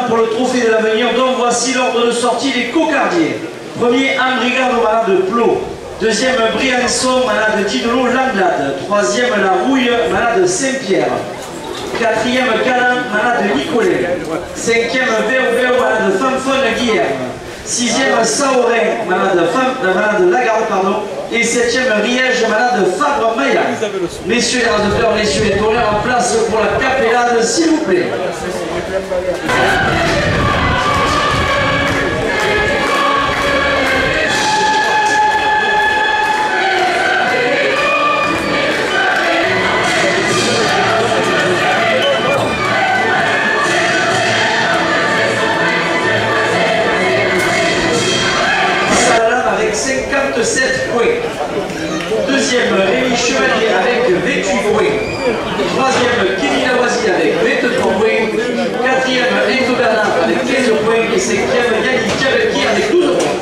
maintenant pour le trophée de l'avenir. Donc voici l'ordre de sortie des cocardiers. Premier, Ambrigado, malade de Plot. Deuxième, Briançon, malade d'Idolo, Langlade. Troisième, La Rouille, malade de Saint-Pierre. Quatrième, Calan, malade de Nicolet. Cinquième, Véo, malade de Fanfone, Guilherme. Sixième, Saorin, malade de Lagarde, pardon. Et septième, Riège, malade de Fabre Maillan. Messieurs les radoteurs, messieurs les tourneurs, en place pour la capellade, s'il vous plaît. Avec 57 points. Deuxième, Rémi Chevalier avec 28 points. Troisième, Kevin Lavoisier avec 23 points. Quatrième, Enzo Bernard avec 15 points. Et cinquième, Yannick Diabelki avec 12 points.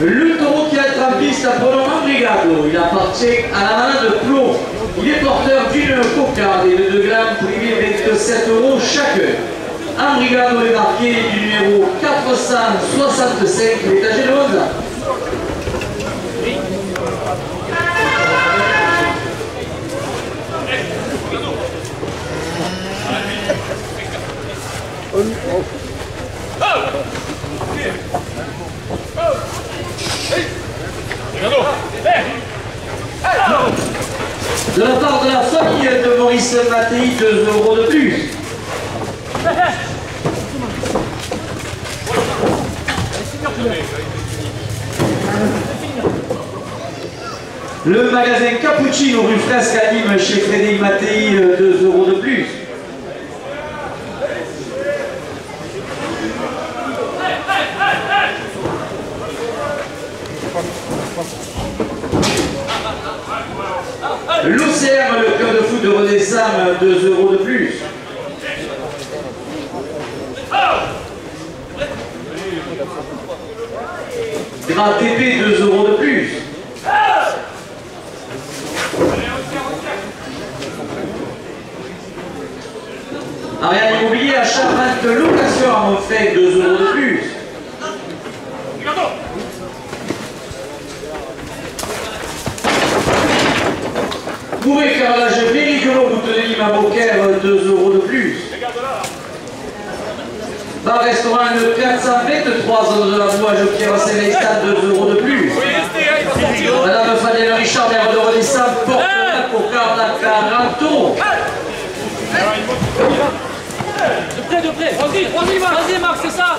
Le taureau qui va être en piste à pronom Ambrigado, il appartient à la malade de Plot. Il est porteur d'une cocarde et de 2 grammes privés 27 € chacun. Ambrigado est marqué du numéro 465, il est âgé de 11 ans. De la part de la famille de Maurice Mattei, 2 € de plus. Le magasin Cappuccino rue Fresque à Nîmes chez Frédéric Mattei, 2 € de plus. L'OCM, le club de foot de Rodez-Sam, 2 € de plus. Grand TP, 2 € de plus. Ariane Immobilier à Charmante Location à Montfait, 2 € de plus. Bourré carrelage Périguelot, route de Nîmes à Beaucaire, 2 € de plus. Bar restaurant le 423, zone de la Bouage, Pierre Saint-Lestat, 2 € de plus. Madame Fadèle Richard, maire de Rodez-Sam, porte la cocarde à 40 €. De près, vas-y Marc, c'est ça.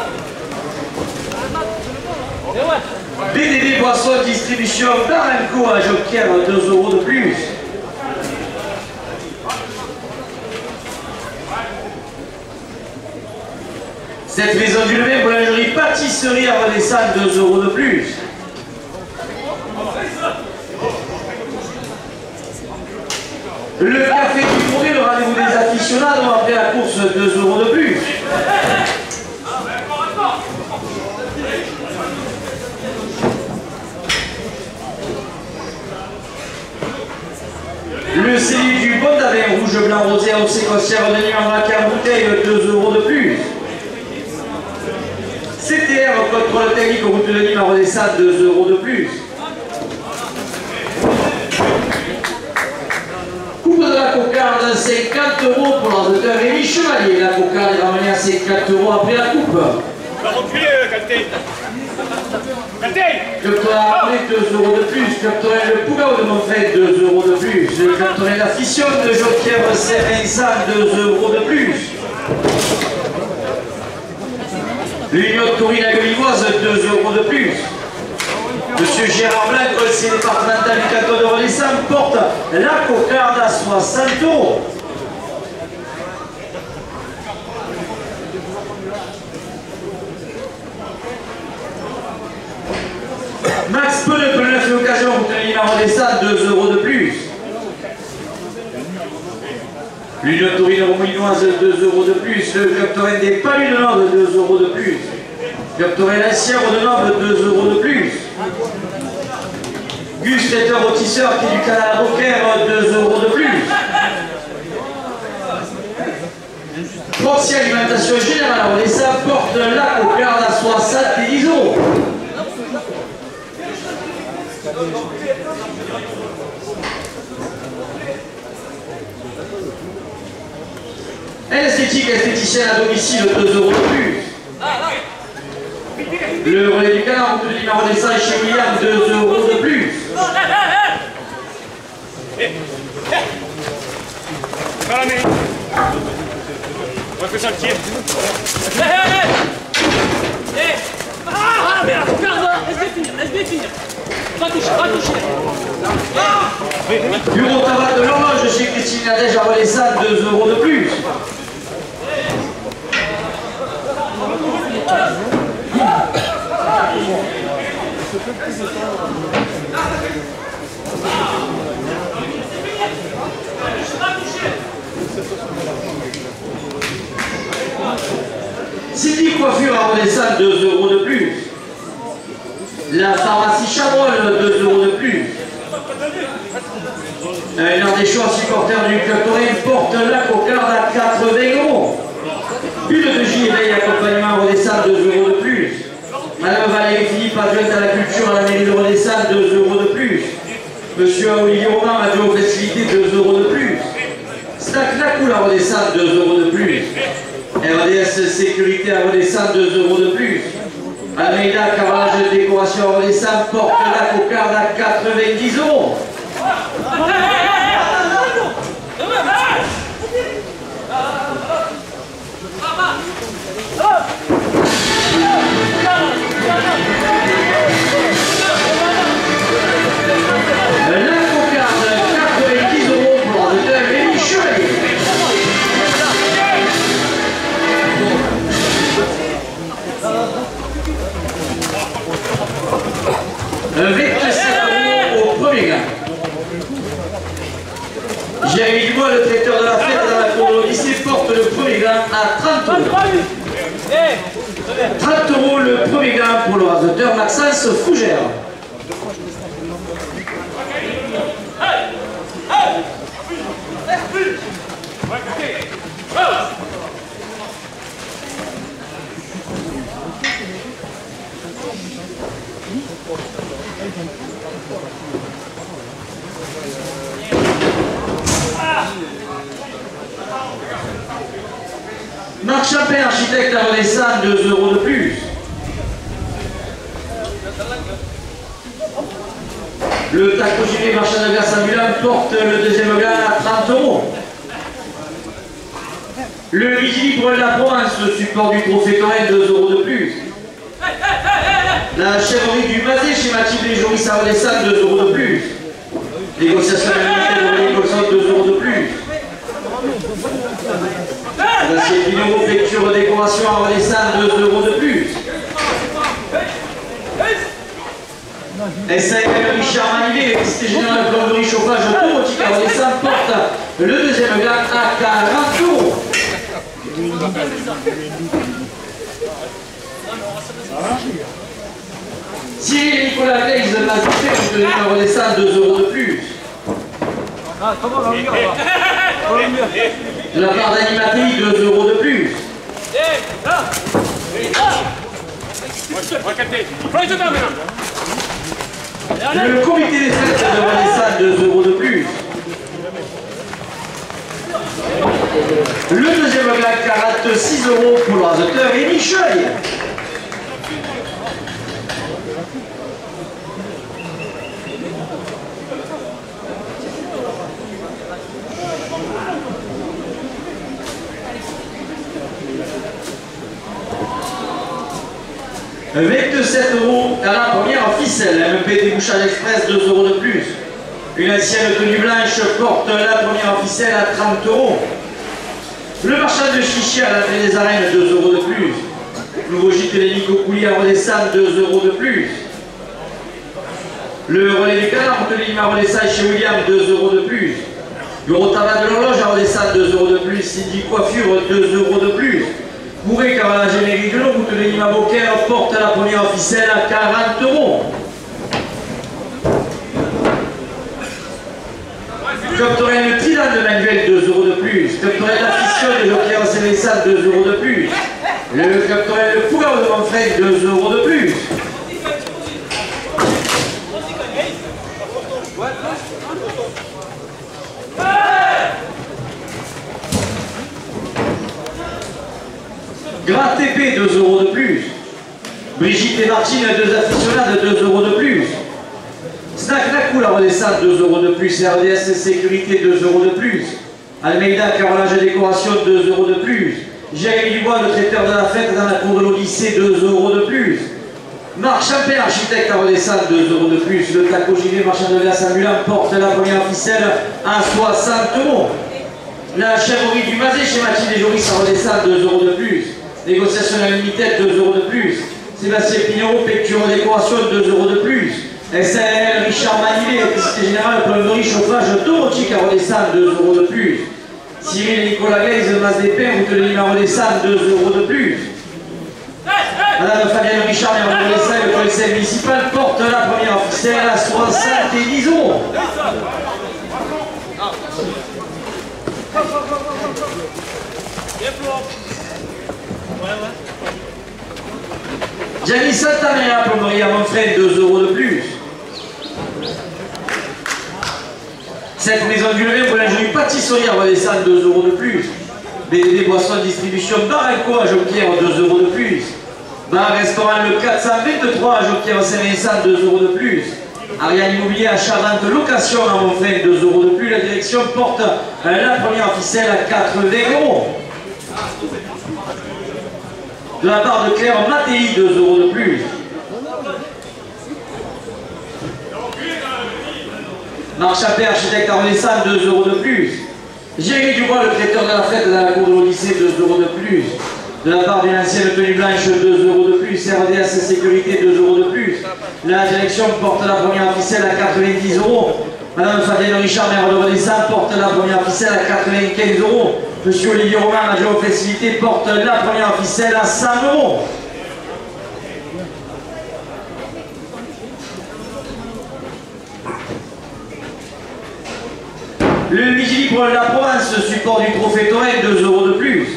BDD Boisson Distribution, Baranco à Joquière, 2 € de plus. Cette maison du levain, boulangerie, pâtisserie à Rodez-Sam, 2 € de plus. Le café du Fourré, le rendez-vous des aficionados après la course, 2 € de plus. Le cellier du Bon d'Avin, rouge, blanc, rosé, haussé, conserve de Nîmes en braquet en bouteille, 2 € de plus. CTR, contrôle technique route de Nîmes à Rodez-Sam, 2 € de plus. Coupe de la cocarde, 50 € pour l'ordinateur Rémi Chevalier. La cocarde est ramenée à 50 € après la coupe. Va reculer, Calté. Captorin Armé, 2 € de plus. Captorin Le Pougao de Montfait, 2 € de plus. Le Captorin La Fission de Joquière Saint-Vincent, 2 € de plus. L'Union de Tourine à Gueullivoise, 2 € de plus. Monsieur Gérard Blanc, conseiller départemental du canton de Rodez-Sam, porte la cocarde à 60 €. Max Peleux, neuf et occasion, route de Nîmes à Rodez-Sam, 2 € de plus. L'Union Taurine Romilloise, 2 € de plus. Le Club Taurin des Palus de Nord, 2 € de plus. Le Club Taurin Lassière de Nord, 2 € de plus. Gus, traiteur au tisseur qui est du canal Beaucaire, 2 € de plus. Proxy Alimentation Générale à Odessa porte la cocarde à 70 €. Esthétique esthéticienne à domicile, 2 € de plus. Le relais du canard, route de Lima Odessa et chez William, 2 € de plus. Dans la mairie. On va faire ça le tir. Ah merde, laisse-les finir. Va toucher. Bureau tabac de l'horloge chez Christine Nadège à Odessa, 2 € de plus. Sylvie Coiffure à Odessa, 2 € de plus. La pharmacie Chabrol, 2 € de plus. L'un des choix supporters du club Torrent porte la cocarde à 80 €. Une de J éveille accompagnement à Odessa, 2 € de plus. Madame Valérie Philippe, adjointe à la culture à la mairie de Odessa, 2 € de plus. Monsieur Olivier Romain, adjoint aux festivités, 2 € de plus. Stack Nacoul à Odessa, 2 € de plus. RDS Sécurité à Odessa, 2 € de plus. Almeida Carrelage de décoration à Odessa porte la cocarde à 90 €. La cocarde, 90 € pour l'ordinateur Rémi Chevalier. Avec 7 € au premier gain. Jérémy Dubois, le traiteur de la fête dans la cour de lycée, porte le premier gain à 30 €. 30 € le premier gain pour le rasoteur Maxence Fougère. Marc Chappin, architecte à Odessa, 2 € de plus. Le taco gilet marchand de glace ambulant porte le deuxième gain à 30 €. Le Midi Libre de la Provence, support du trophée Torrent, 2 € de plus. La chèvrerie du Mazet chez Mathilde et Joris à Odessa, 2 € de plus. Négociation de négociation, 2 € de plus. L'assiette Pinot, peinture décoration à Odessa, 2 € de plus. SAM Richard Manivet, électricité générale, plomberie, chauffage, autorotique à Odessa porte le deuxième gain à 40 €. Cyril Nicolas Glaise, Mazifé, de l'État Odessa, 2 € de plus. De la part d'Animatei, 2 € de plus. Le comité des fêtes de Odessa, 2 € de plus. Le deuxième gain, 46 € pour le rasoteur Rémi Chevalier. Avec 7 € à la première ficelle, MP débouchage express, 2 € de plus. Une ancienne tenue blanche porte la première ficelle à 30 €. Le marchand de chichi à l'entrée des arènes, 2 € de plus. Nouveau gîte Lénico Coulis à Odessa, 2 € de plus. Le relais du canard de Lima à Odessa et chez William, 2 € de plus. Bureau tabac de l'horloge à Odessa, 2 € de plus. Cindy Coiffure, 2 € de plus. Bourré Carrelage et Mairie de l'eau, route de Lima Beaucaire porte la première ficelle à 40 €. Club Torrent le Trident de Manuel, 2 € de plus. Club Torrent la Fission de Jockey en Sénégal, 2 € de plus. Le Club Torrent le Fougaud de Manfred, 2 € de plus. Grand TP, 2 € de plus. Brigitte et Martine, 2 aficionades, 2 € de plus. Snack Nakou, la redescente, 2 € de plus. RDS Sécurité, 2 € de plus. Almeida, carrelage et décoration, 2 € de plus. Jérémy Dubois, le traiteur de la fête dans la cour de l'Odyssée, 2 € de plus. Marc Champin, architecte, la redescente, 2 € de plus. Le Taco Gilet, marchand de glace ambulant, porte la première ficelle à 60 €. La chèvrerie du Mazet chez Mathilde et Joris, la redescente, 2 € de plus. Négociation à l'unité, 2 € de plus. Sébastien Pignot, pecture décoration, 2 € de plus. SNL, Richard Manilé, électricité générale, plomberie, chauffage, domotique à redescendre, 2 € de plus. Cyril et Nicolas Glaise, masse d'épée, route de l'île à redescendre, 2 € de plus. Madame Fabienne Richard, maire de Redessin, le conseil municipal, porte la première ficelle à 70 €. Gianni Santamea, plomberie à Manfred, 2 € de plus. Cette maison du levain, boulangerie pâtisserie à redescendre, 2 € de plus. BDD Boissons Distribution, bar et co à Jonquière, 2 € de plus. Bar restaurant le 423 à Jonquière Saint-Vincent, 2 € de plus. Ariane Immobilier à Charente, location à Manfred, 2 € de plus. La direction porte la première ficelle à 80 €. De la part de Claire Mattei, 2 € de plus. Marc Chappé, architecte à Redescendre, 2 € de plus. Jérémy Dubois, le traiteur de la fête dans la cour de l'Odyssée, 2 € de plus. De la part d'une ancienne tenue blanche, 2 € de plus. RDS Sécurité, 2 € de plus. La direction porte la première ficelle à 90 €. Madame Fabienne Richard, maire de Redescendre, porte la première ficelle à 95 €. Monsieur Olivier Romain, agent aux festivités, porte la première ficelle à 100 €. Le Midi Libre de la Provence, support du trophée Torrent, 2 € de plus.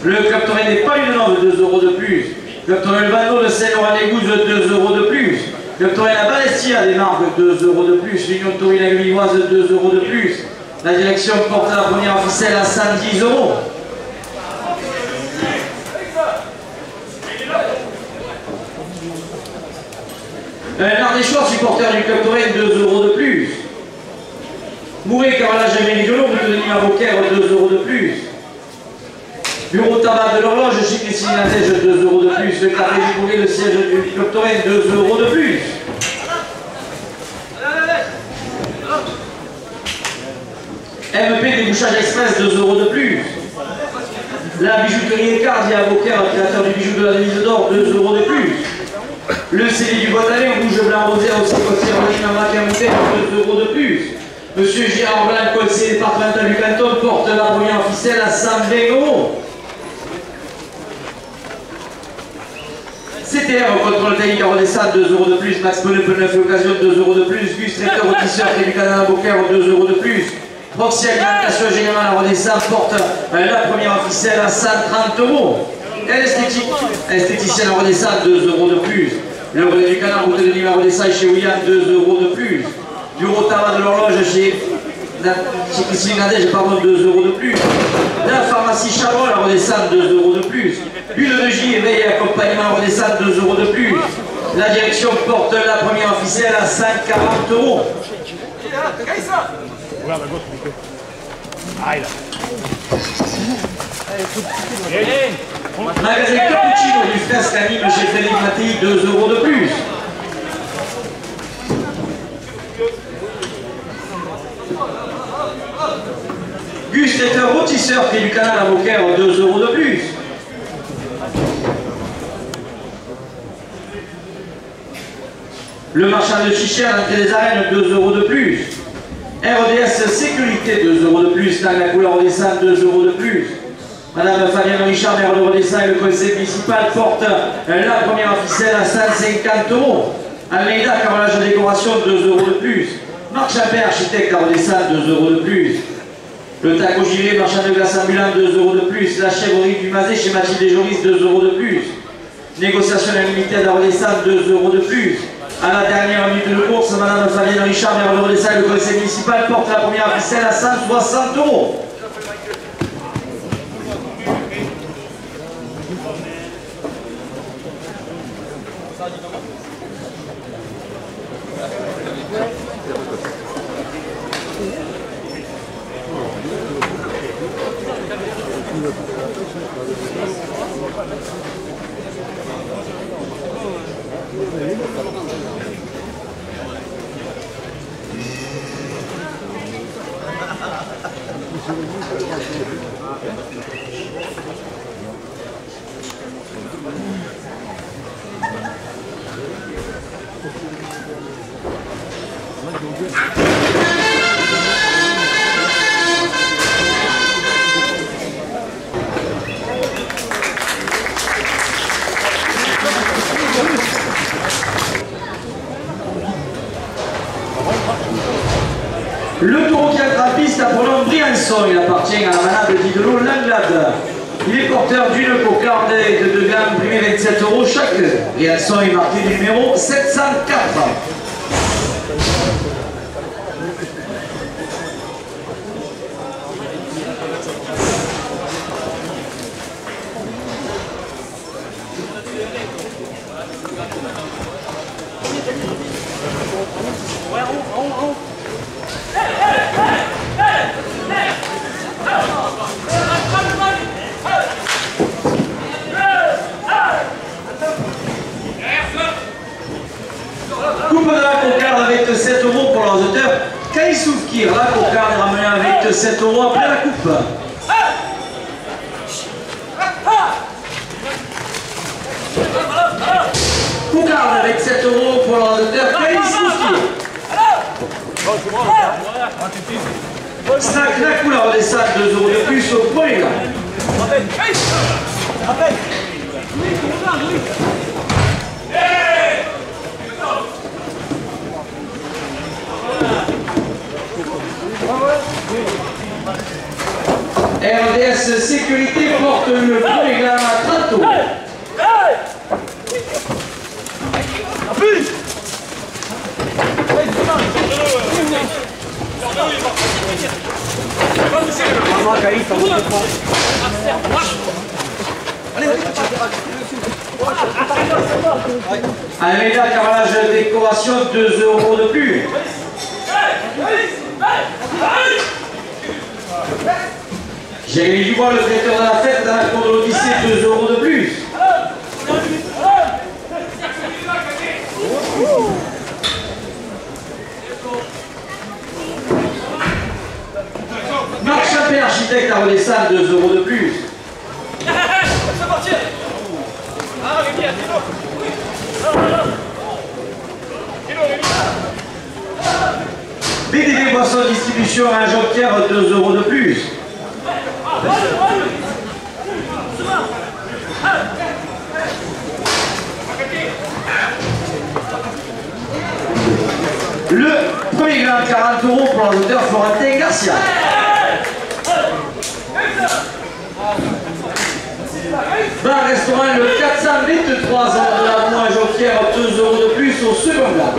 Le Club Torrent des Paludenoves, 2 € de plus. Club Torrent le Bando de Saint-Laurent-des-Gouzes, 2 € de plus. Club Torrent la Balestia des Marques, 2 € de plus. L'Union Taurine la Guilloise, 2 € de plus. La direction porte la première ficelle à 110 €. L'Ardéchois, supporter du Club Torrent, 2 € de plus. Mouret, carrelage et méridionaux, rue de Denis Avocat, 2 € de plus. Bureau tabac de l'horloge, chez Christine Nadège, 2 € de plus. Le café du Bourget, le siège du Club Torrent, 2 € de plus. MP débouchage express, 2 € de plus. La bijouterie Écart, dit Avocat, créateur du bijou de la devise d'or, 2 € de plus. Le CD du Bois-d'Alais, rouge, blanc, rosé, aussi côtière, marine, en maquin, 2 € de plus. Monsieur Gérard Blanc, conseiller départemental du canton, porte la première ficelle à 120 €. CTR, contrôle technique à redescendre, 2 € de plus. Max Pneu, neuf et occasion, 2 € de plus. Gus, traiteur, rôtisseur, du canal à Beaucaire, 2 € de plus. Proxy, alimentation générale à redescendre, porte la première ficelle à 130 €. Esthéticienne à redescendre, 2 € de plus. Le relais du canal, route de Nîmes à redescendre chez William, 2 € de plus. Bureau tabac de l'horloge chez Christine Nadège, pardon, 2 € de plus. La pharmacie Chabrol à redescendre, 2 € de plus. Huile de J, éveil et accompagnement à redescendre, 2 € de plus. La direction porte la première ficelle à 140 €. Guarda, gauche, Nico. Aïe là. Magasin Cappuccino du Fresque à Nîmes chez Frédéric Mattei, 2 € de plus. Gus est un rôtisseur qui du canal à Beaucaire, 2 € de plus. Le marchand de chichets à l'entrée des arènes, 2 € de plus. RDS Sécurité, 2 € de plus. Dans la couleur Redescendre, 2 € de plus. Madame Fabienne Richard, maire de Redescendre et le conseil municipal porte la première ficelle à 150 €. Almeida, carrelage de décoration, 2 € de plus. Marc Chappé, architecte, Carodessal, 2 € de plus. Le taco gilet, marchand de glace ambulant, 2 € de plus. La chèvrerie du Mazet chez Mathilde et Joris, 2 € de plus. Négociation illimitée à Carodessal, 2 € de plus. À la dernière minute de course, Madame Fabienne Richard, maire de Carodessal, le conseil municipal, porte la première ficelle à 160 €. Le taureau qui entre à piste a pour nom Briançon, il appartient à la manade d'Idolo Langlade. Il est porteur d'une cocarde de 2 grammes, primé 27 € chaque. Briançon est marqué du numéro 704. Coupe de la cocarde avec 7 € pour leurs auteurs. Kaïsoufkir, la cocarde est ramenée avec 7 € après la coupe. Cocarde avec 7 € pour leurs auteurs. Kaïsoufkir. Snack la couleur des salles, 2 € de plus au point là. RDS Sécurité porte le point là à 30 €. Almeida, carrelage de décoration, 2 € de plus. Jérémy Dubois, le traiteur de la fête, dans la cour de l'Odyssée, 2 € de plus. Marc Chappé, architecte à Rodessal, 2 € de plus. BDB Boisson Distribution à un joker, 2 € de plus. Le premier grain, 40 € pour l'auteur Florentin Garcia. Bar restaurant le 423 ans de la moins joker, 2 € de plus au second grain.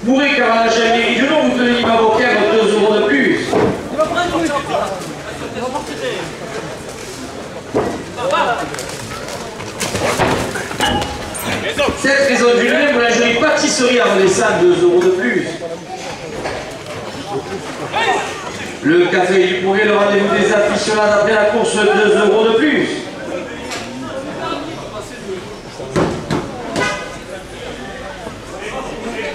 Mouré carrelage à mairie de nom, vous tenez l'imam au cœur, 2 € de plus. Cette raison du même, la jolie pâtisserie à Rodessal, 2 € de plus. Le café du Pourrier, le rendez-vous des aficionados après la course, 2 € de plus.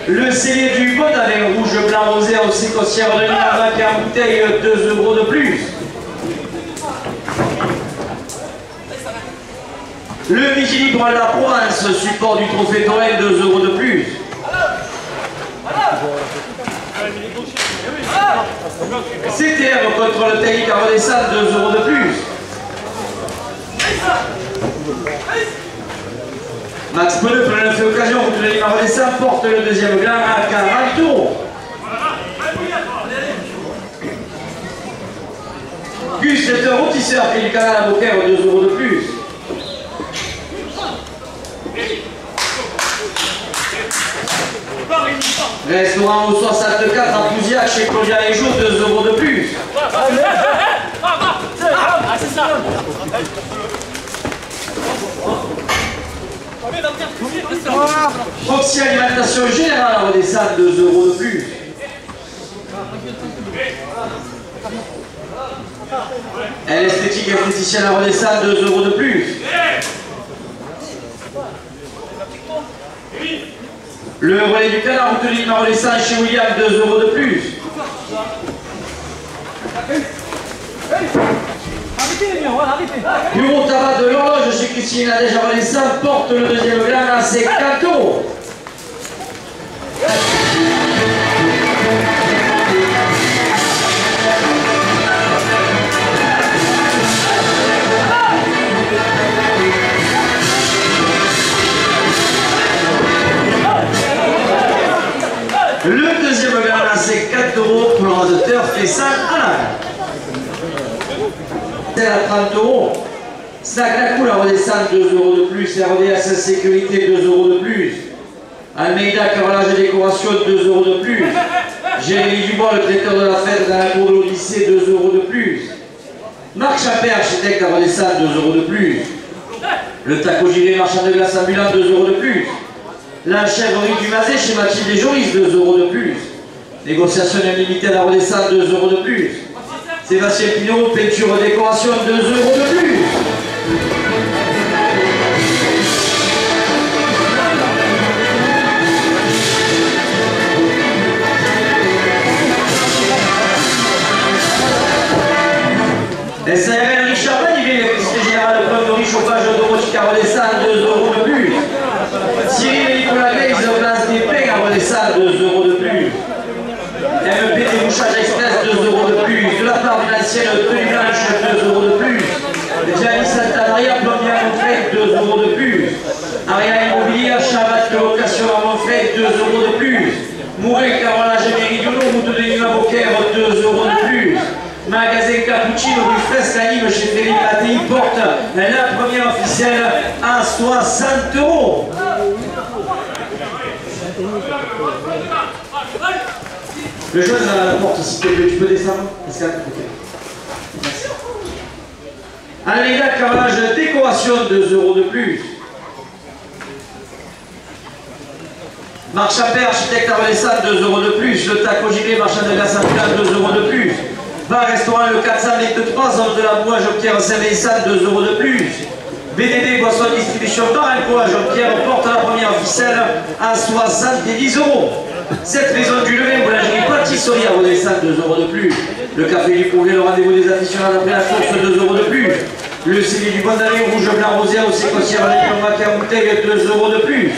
Le cellier du Bonalin, rouge, blanc, rosé, au sécossière de Nina, qui en bouteille, 2 € de plus. Le Vigili pour la Provence, support du trophée Torel, 2 € de plus. CTR contre le Taïk à Rodessal, 2 € de plus. Max Pneu pour la fait occasion, vous tenez à redescendre, porte le deuxième gland à 40 euros. Gus est un rôtisseur qui est du canal à Beaucaire, 2 euros de plus. Restaurant au 64 à Pouziac chez Claudia et Jour, 2 euros de plus. Ah, c'est ça. Proxy Alimentation Générale à redescendre, 2 euros de plus. Elle esthétique esthéticienne à redescendre, 2 euros de plus. Le relais du canard route de Lille à redescendre chez William, 2 euros de plus. Bureau tabac de l'horloge chez Christine Nadège à redescendre, porte le deuxième gland à 50 euros. Le deuxième gland c'est 4 euros pour l'ordinateur fait 5 à l'âne. C'est à 30 euros. Snack la cool à redescendre, 2 euros de plus. RDS sécurité, 2 euros de plus. Almeida carrelage et décoration, 2 euros de plus. Jérémy Dubois, le traiteur de la fête dans la cour de l'Odyssée, 2 euros de plus. Marc Chappé, architecte à redescendre, 2 euros de plus. Le taco gilet marchand de glace ambulant, 2 euros de plus. La chèvrerie du Mazet chez Mathilde et Joris, 2 euros de plus. Négociation illimitée à la redescente, 2 euros de plus. Sébastien Pinot, peinture décoration, 2 euros de plus. SARL Richard Manivet, l'électricité générale de plomberie, chauffage automatique à redescendre, 2 euros de plus. Cyril et Nicolas Glaise, place des peignes à redescendre, 2 euros de plus. MEP débouchage express, 2 euros de plus. De la part d'une ancienne tenue blanche, 2 euros de plus. Gianni Santanaria, plombier à Montfred, 2 euros de plus. Ariane Immobilier, Chabat de location à Montfred, 2 euros de plus. Mouret, carrelage méridionaux, route de Nîmes à Beaucaire, 2 euros de plus. Magasin Cappuccino du Fresque à Nîmes chez Frédéric Mattei porte la première officielle à 60 euros. Le jeune à la porte, s'il te plaît, tu peux descendre? Merci. Almeida carrelage décoration, 2 euros de plus. Marc Chappé, architecte à redescendre, 2 euros de plus. Le taco gilet, marchand de glace ambulant, 2 euros de plus. Bar restaurant le 423, zone de la Bois, Jean-Pierre Saint-Vincent, 2 euros de plus. BDD, boisson distribution bar Alcoa, Jean-Pierre porte la première ficelle à 70 euros. Cette maison du levain, boulangerie pâtisserie à redescendre, 2 euros de plus. Le café du Congrès, le rendez-vous des aficionados après la course, 2 euros de plus. Le CD du Bon d'Année, rouge, blanc, rosé, au séquentiel, avec le mac à bouteille, 2 euros de plus.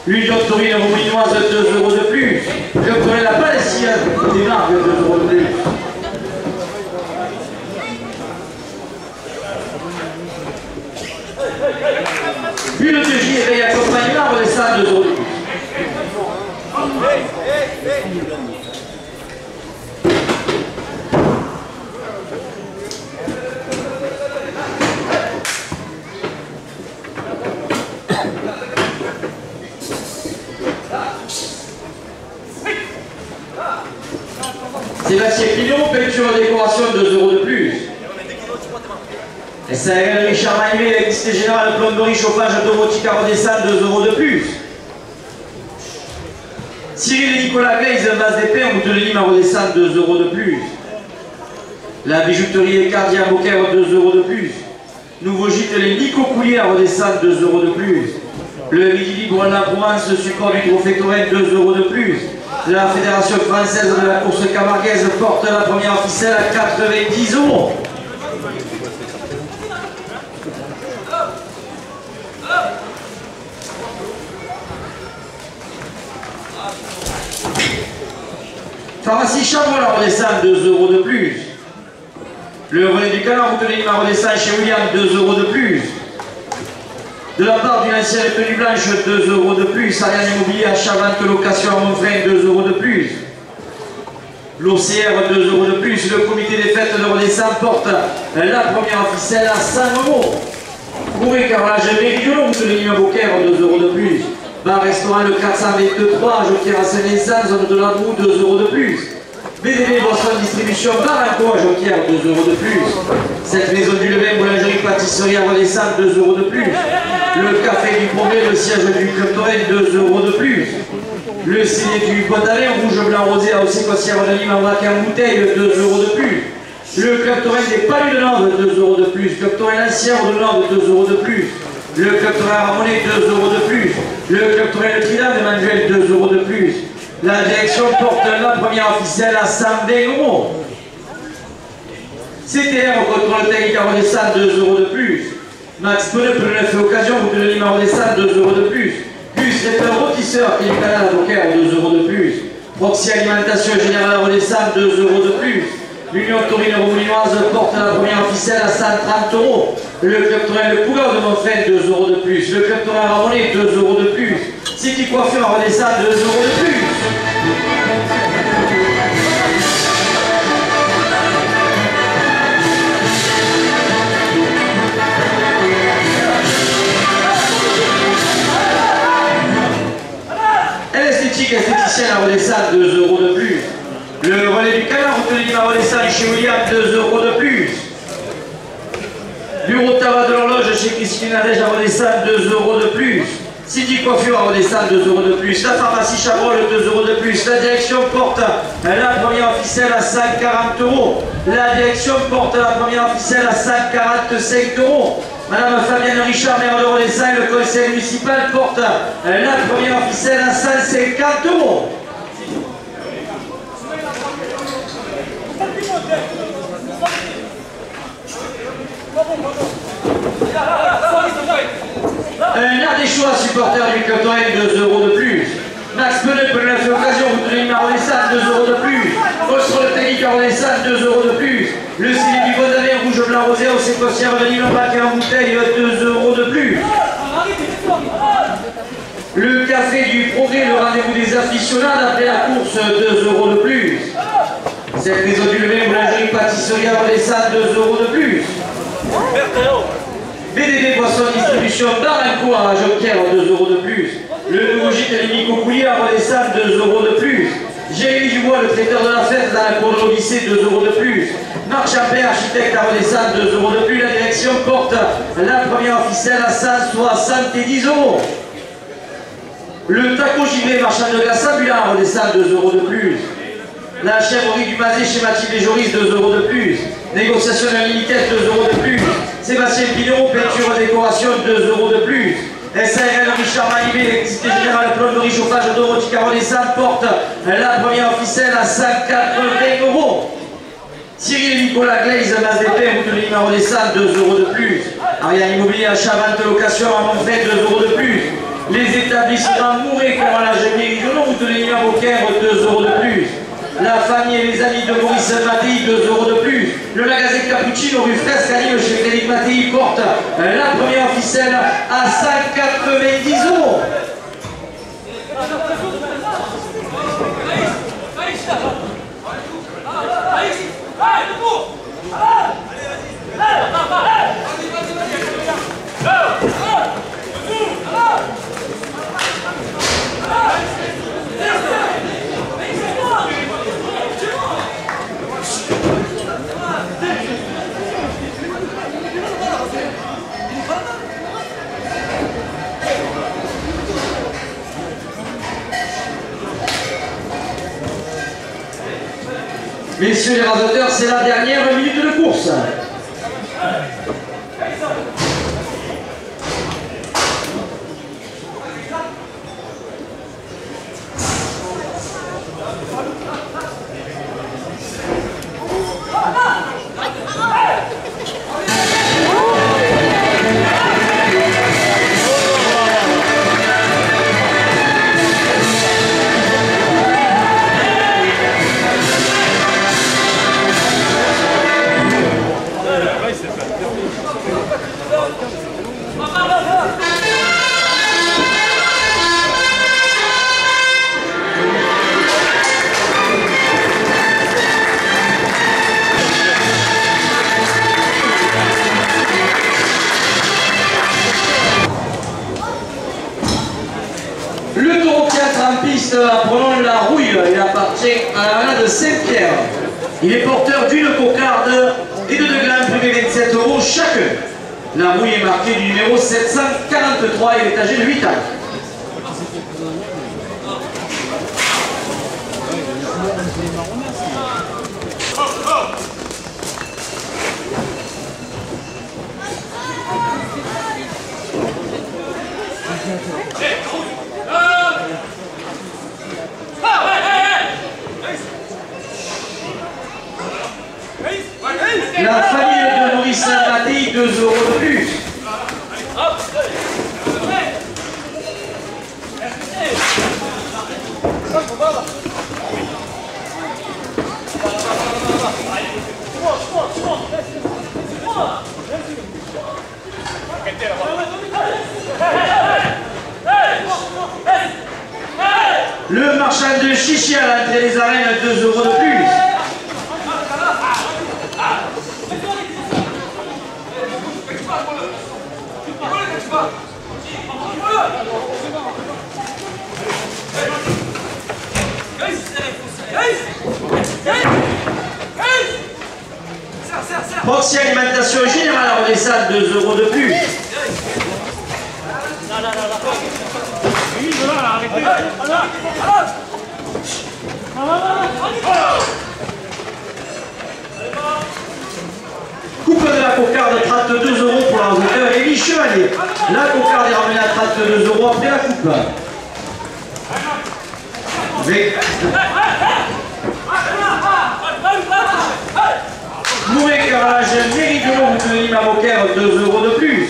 L'huile d'octorine rouminoise, 2 euros de plus. Je prenais la palestinienne des marques, 2 euros de plus. Une de J et veille accompagnement, redescend, 2 euros de plus. Sébastien Pinot, peinture décoration, 2 euros de plus. SARL Richard Manivet, l'électricité générale, plomberie, chauffage automatique à redescendre, 2 euros de plus. Cyril et Nicolas Glaise, base des pains, route de Nîmes à redescendre, 2 euros de plus. La bijouterie Ecardi à Beaucaire, 2 euros de plus. Nouveau gîte les Nico Coulier à redescendre, 2 euros de plus. Le Midi Libre la Provence, support du trophée Torrent, 2 euros de plus. La Fédération française de la course camarguaise porte la première ficelle à 90 euros. Pharmacie Chambre, la redescend, 2 euros de plus. Le relais du Canard, vous tenez numéro des 5 chez William, 2 € de plus. De la part d'une ancienne tenue blanche, 2 € de plus. Ariane Immobilier à Chavante Location à Montfrain, 2 € de plus. L'OCR, 2 € de plus. Le comité des fêtes de Redescend porte la première ficelle à 100 €. Pour écarlage méridional, vous tenez numéro Beaucaire, 2 € de plus. Bar restaurant le 423, Joquière à Saint-Vincent, zone de la Boue, 2 € de plus. BDB Boston Distribution, Baranco à Joquière, 2 € de plus. Cette maison du levain, boulangerie, pâtisserie à Redescend, 2 € de plus. Le café du Progrès, le siège du Club Torrent, 2 € de plus. Le ciné du Potalin, rouge, blanc, rosé, à Océ-Cossière de Nîmes, en vrac en bouteille, 2 € de plus. Le Club Torrent des Palus de Nord, 2 € de plus. Club Torrent Ancien de Nord, 2 € de plus. Le Club Torrent Ramonet, 2 € de plus. Le Club Torrent Le Trident de Manuel, 2 € de plus. La direction porte la première officielle à 120 €. CTR au contrôle technique à Redescend, 2 € de plus. Max Pneu pour le 9 occasion, vous tenez numéro Redescend, 2 € de plus. Plus c'est un rôtisseur qui est canal à Beaucaire, 2 € de plus. Proxy Alimentation Générale à Redescend, 2 € de plus. L'Union Taurine Romulinoise porte la première officielle à 130 €. Le Club Torrent Le Couleur de Montfrain, 2 € de plus. Le Club Torrent Ramonet, 2 € de plus. City Coiffure à Redescend, 2 € de plus. L'esthétique esthéticienne à Redescend, 2 € de plus. Le relais du Canard, vous tenez à Redescend chez William, 2 € de plus. Bureau de tabac de l'horloge chez Christine Nadège à Redescend, 2 € de plus. City Coiffure à Redescend, 2 € de plus. La pharmacie Chabrol, 2 € de plus. La direction porte la première officielle à 140 €. La direction porte la première officielle à 145 €. Madame Fabienne Richard, maire de Redescend, et le conseil municipal porte la première officielle à 150 €. Un Ardéchois supporter du Club Torrent, 2 € de plus. Max Pneu pour la occasion, vous tenez à Redescend, 2 € de plus. Contrôle technique à Redescend, 2 € de plus. Le ciné du Bondanet, rouge, blanc, rosé, au Océ-Cossière de Nîmes, en vrac et en bouteille, 2 € de plus. Le café du Progrès, le rendez-vous des aficionados après la course, 2 € de plus. Cette maison du levain, boulangerie, pâtisserie à Redescend, 2 € de plus. BDB Boisson Distribution, Baranco à Joquière, 2 € de plus. Le nouveau gîte de Nico Coulier à Redescend, 2 € de plus. Jérémy Dubois, le traiteur de la fête dans la cour de l'Odyssée, 2 € de plus. Marc Champet, architecte à Redescend, 2 € de plus. La direction porte la première officielle à 170 €. Le taco givré marchand de glace ambulant à Redescend, 2 € de plus. La chèvrerie du Mazet chez Mathilde et Joris, 2 € de plus. Négociation de la Miniquette, 2 € de plus. Sébastien Pinot, peinture décoration, 2 € de plus. SARL Richard Malibé, électricité générale, plomberie, chauffage, domotique à Redescend porte la première officielle à 180 €. Cyril et Nicolas Glaise, base des pères, vous tenez à Redescend, 2 € de plus. Ariane Immobilier à Chavante Location à Montfrain, 2 € de plus. Les établissements Mouret, comme à la Méridionaux, vous tenez à Beaucaire, 2 € de plus. La famille et les amis de Maurice Mattei, 2 € de plus. Le magasin Cappuccino rue Fresque à Nîmes chez Frédéric Mattei porte la première officielle à 190 €. Messieurs les rasateurs, c'est la dernière minute de course. appartient à la manade de Saint-Pierre. Il est porteur d'une cocarde et de 2 glands privés 27 € chacun. La mouille est marquée du numéro 743 et il est âgé de 8 ans. La famille de Maurice Saint-Maté, 2 € de plus. Le marchand de chichi à l'entrée des arènes, 2 € de plus. Proxy Alimentation Générale à Redescente, 2 € de plus. Coupe de la cocarde, 32 € pour la hauteur Élie Chevalier. La cocarde est ramenée à 32 € après la coupe. Mouret Carrelage, Méridelot, Bouteille Mamoker, 2 € de plus.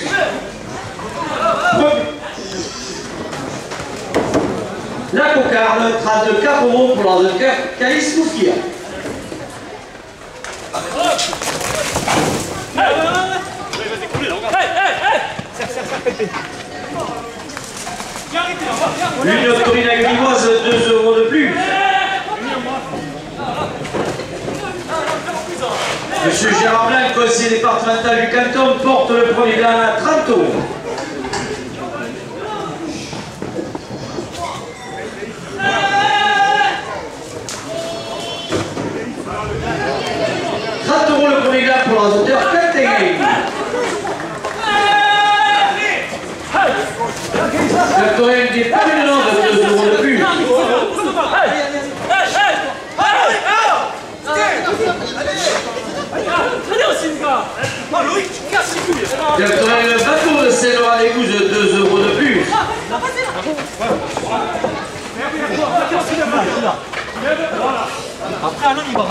La cocarde, 34 € pour la hauteur Calice Moufia. Une taurine agrimoise, 2 € de plus. Monsieur Gérard Blanc, conseiller départemental du canton, porte le premier gland à 30 €. Le premier gland pour la hauteur Cantegay. Le torrent des Paménons de 2 € de plus. Le torrent le bateau de Saint-Laurent-des-Gouzes de 2 € de plus.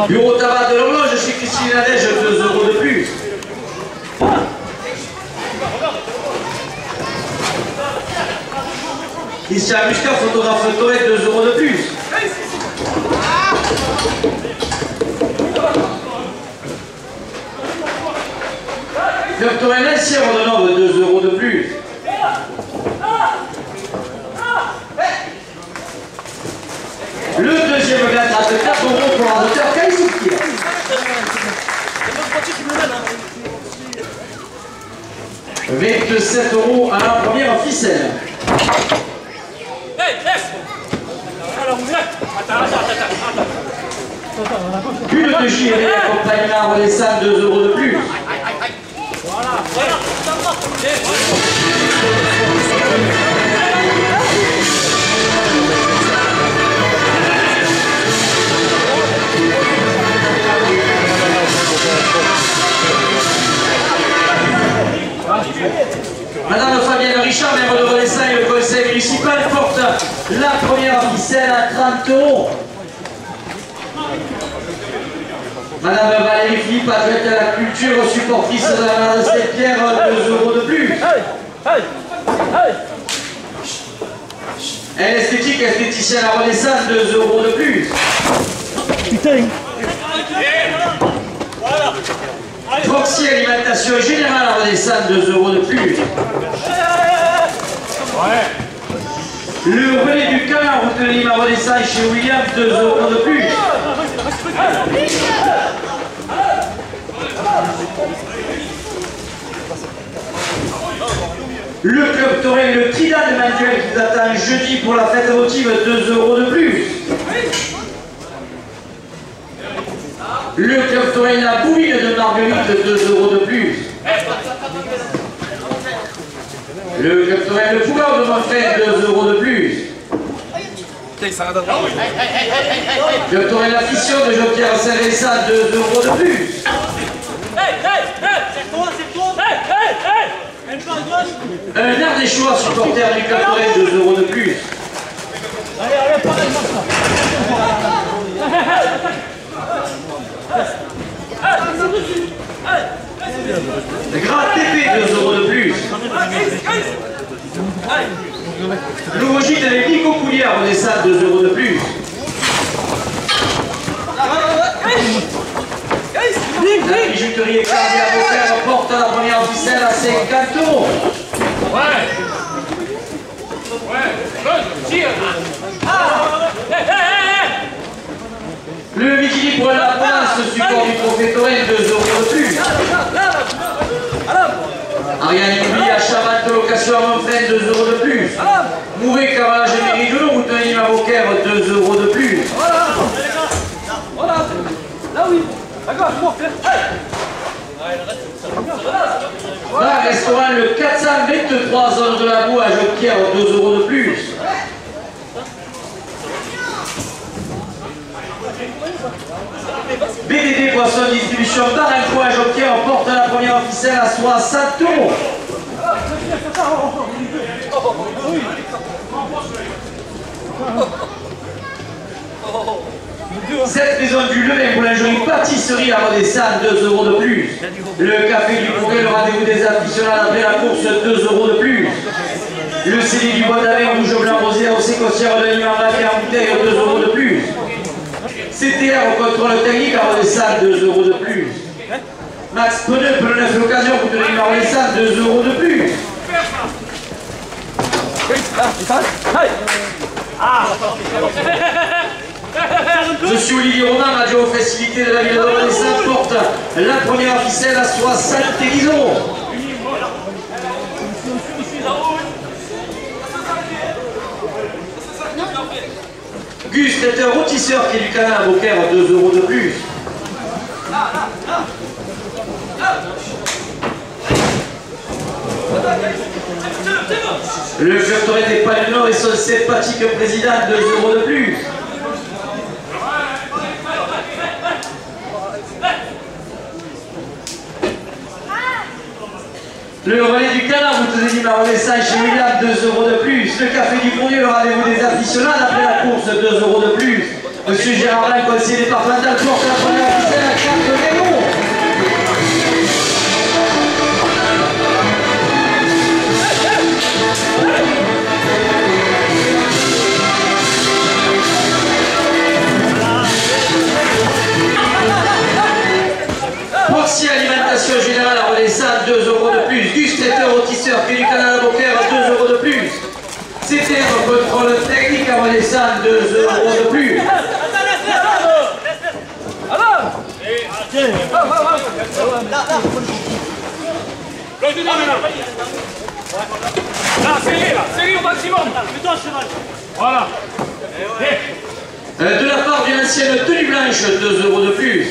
Bureau tabac de l'horloge chez Christine Nadège, 2 € de plus. Christian Muscat, photographe Torette, 2 € de plus. Fleur Torette, l'ancien Rodonov, 2 € de plus. Le deuxième gland à 4 € pour la hauteur Kaïsoukia. Avec 7 € à la première ficelle. Une de Chiré, accompagnement redescend, 2 € de plus. Madame Fabienne Richard, membre de Redescend et le conseil municipal, porte la première ficelle à 30 €. Madame Valérie Philippe, adjointe à la culture, supportrice de la manade de Saint-Pierre, 2 € de plus. Elle esthétique, esthéticienne à Redescend, 2 € de plus. Putain. Proxy Alimentation Générale à Redescend, 2 € de plus. Le relais du canard route de Nîmes à Redescend chez William, 2 € de plus. Le club taurin, le Trident de Manuel qui vous attend jeudi pour la fête votive, 2 € de plus. Le club Torel La Bouville de Marguerite, 2 € de plus. Le club Torel Le Fougueur de Montfred, 2 € de plus. Le Torel La Fission de Joker Saint-Vincent, 2 € de plus. Un Ardéchois supporter du club Torel, 2 € de plus. Le Grand TP, 2 € de plus. Nouveau gîte avec Nico Couliard, on est ça, 2 € de plus. La bijouterie et carrière Beaucaire porte à la première ficelle à 50 €. Le Vigili pour la place, support du trophée Torel, 2 € de plus. Ariane Immobilier à Chaval de location à Montfred, 2 € de plus. Mouvet Cavalage et Méridoulou, Routenime à Beaucaire, 2 € de plus. Voilà. Là oui. D'accord, bon, Bar restaurant le 423 zone de la Boue à Jonquière, 2 € de plus. BDD Poisson Distribution Baranco à Jonquière porte la première ficelle à 60 €. Cette maison du Levin boulangerie pâtisserie à Rodessan, 2 € de plus. Le café du Progrès, le rendez-vous des aficionados après la course, 2 € de plus. Le CD du Bois d'Avin rouge blanc rosé au sécossière de l'Animal Raté en bouteille, 2 € de plus. CTR au contrôle technique à Rodessan, 2 € de plus. Max Pneu pour le 9 l'occasion pour tenir à Rodessan, 2 € de plus. Monsieur Olivier Romain, radio aux facilités de la ville de Rodessan, porte la première ficelle à 70 €. Gus, traiteur rôtisseur qui est du canal à Beaucaire, 2 € de plus. Le club Torel des Palais Nord et son sympathique président, 2 € de plus. Le relais du canard, vous tenez à Rodessan chez William, 2 € de plus. Le café du Fournier, le rendez-vous des aficionados après la course, 2 € de plus. Monsieur Gérard Blanc, conseiller départemental, porte la première ficelle à 4 €. Proxy Alimentation Générale à Rodessan, 2 € de plus. Gus traiteur rôtisseur qui est du canal à Beaucaire, 2 € de plus. CTR contrôle technique à Rodessan, 2 € de plus. Là, serré au maximum. Mets-toi, cheval. Voilà. De la part d'une ancienne tenue blanche, 2 € de plus.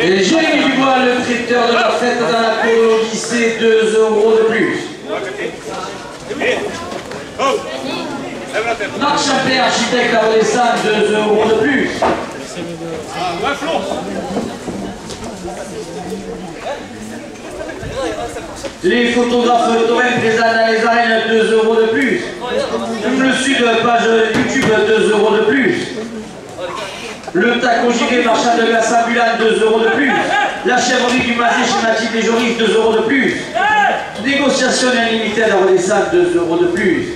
Et Jérémy Dubois, le traiteur de la fête dans la cour au lycée, 2 € de plus. Marc Champet, architecte à Rodessan, 2 € de plus. Les photographes Torel présents dans les arènes, 2 € de plus. Le sud, page YouTube, 2 € de plus. Le taco gilet marchand de glace ambulant, 2 € de plus. La chèvrerie du Mazé schématique des Joris, 2 € de plus. Négociation illimitée à Rodessan, 2 € de plus.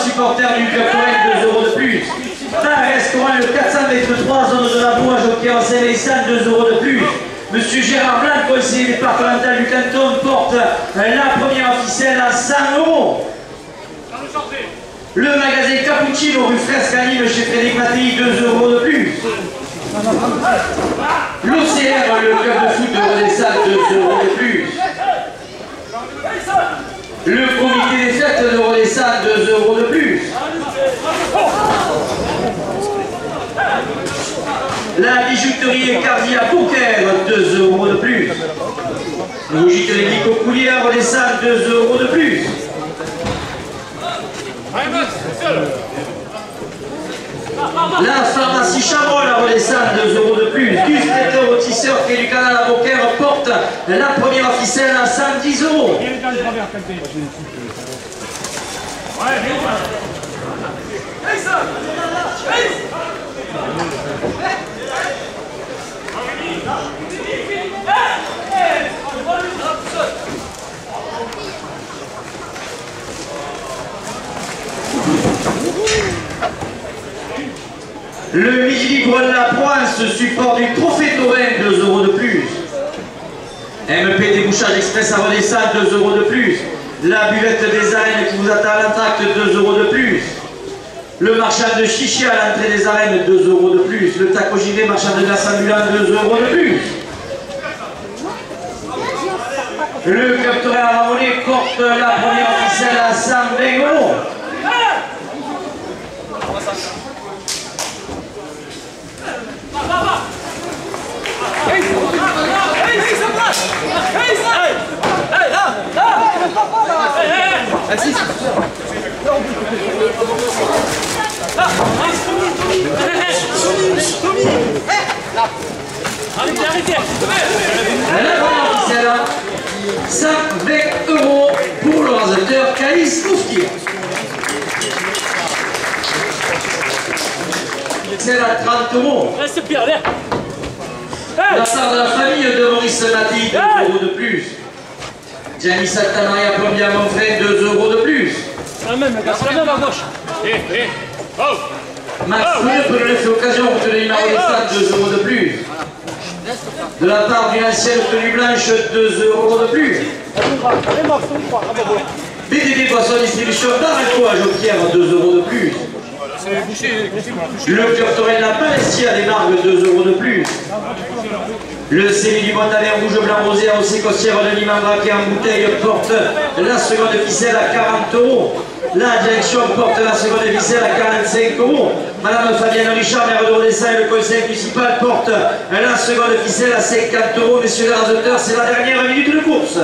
supporters du club Touraine, 2 € de plus. Restaurant le 423, zone de la Boue, jockey en Saint-Mélissan, 2 € de plus. Monsieur Gérard Blanc, conseiller départemental du canton, porte la première officielle à 100 €. Le magasin Cappuccino, rue Frescani, chez Frédéric Mattei, 2 € de plus. L'OCR, le club de foot de Rodessal, 2 € de plus. Le comité des fêtes de Rodessal, 2 € de plus. La bijouterie Cardia Poker, 2 € de plus. La bijouterie Nico Coulier à Rodessal, 2 € de plus. La pharmacie Chabrol à Rodessal, 2 € de plus. Gus Traiteur au tisseur qui est du canal à Beaucaire porte la première officielle à 110 €. Le Midi Libre de la Provence support du Trophée Touraine, 2 € de plus. MP Débouchage Express à Rodessal, 2 € de plus. La buvette des arènes qui vous attend à l'entracte, 2 € de plus. Le marchand de chichi à l'entrée des arènes, 2 € de plus. Le taco gilet marchand de glace ambulant, 2 € de plus. Le club Touraine à Ramonnet porte la première officielle à 120 €. La première officielle, 120 € pour l'organisateur Caïs Mousquier. C'est à 30 €. Reste Pierre, allez. La part de la famille de Maurice Mattei, 2 € de plus. Gianni Santamaria Plombier à Monfray, 2 € de plus. C'est la même à gauche. Max Poulet peut le laisser occasion pour tenir numéro des stades, 2 € de plus. De la part d'une ancienne tenue blanche, 2 € de plus. BDD Poisson Distribution d'Arco à Joquière, 2 € de plus. Le club Touraine La Palestia démarque, 2 € de plus. Le CB du Montaner rouge blanc rosé à Océ Costière de Limandra qui en bouteille porte la seconde ficelle à 40 €. La direction porte la seconde ficelle à 45 €. Madame Fabienne Richard, maire de Rodessal et le conseil municipal porte la seconde ficelle à 50 €. Messieurs les rasoteurs, c'est la dernière minute de course.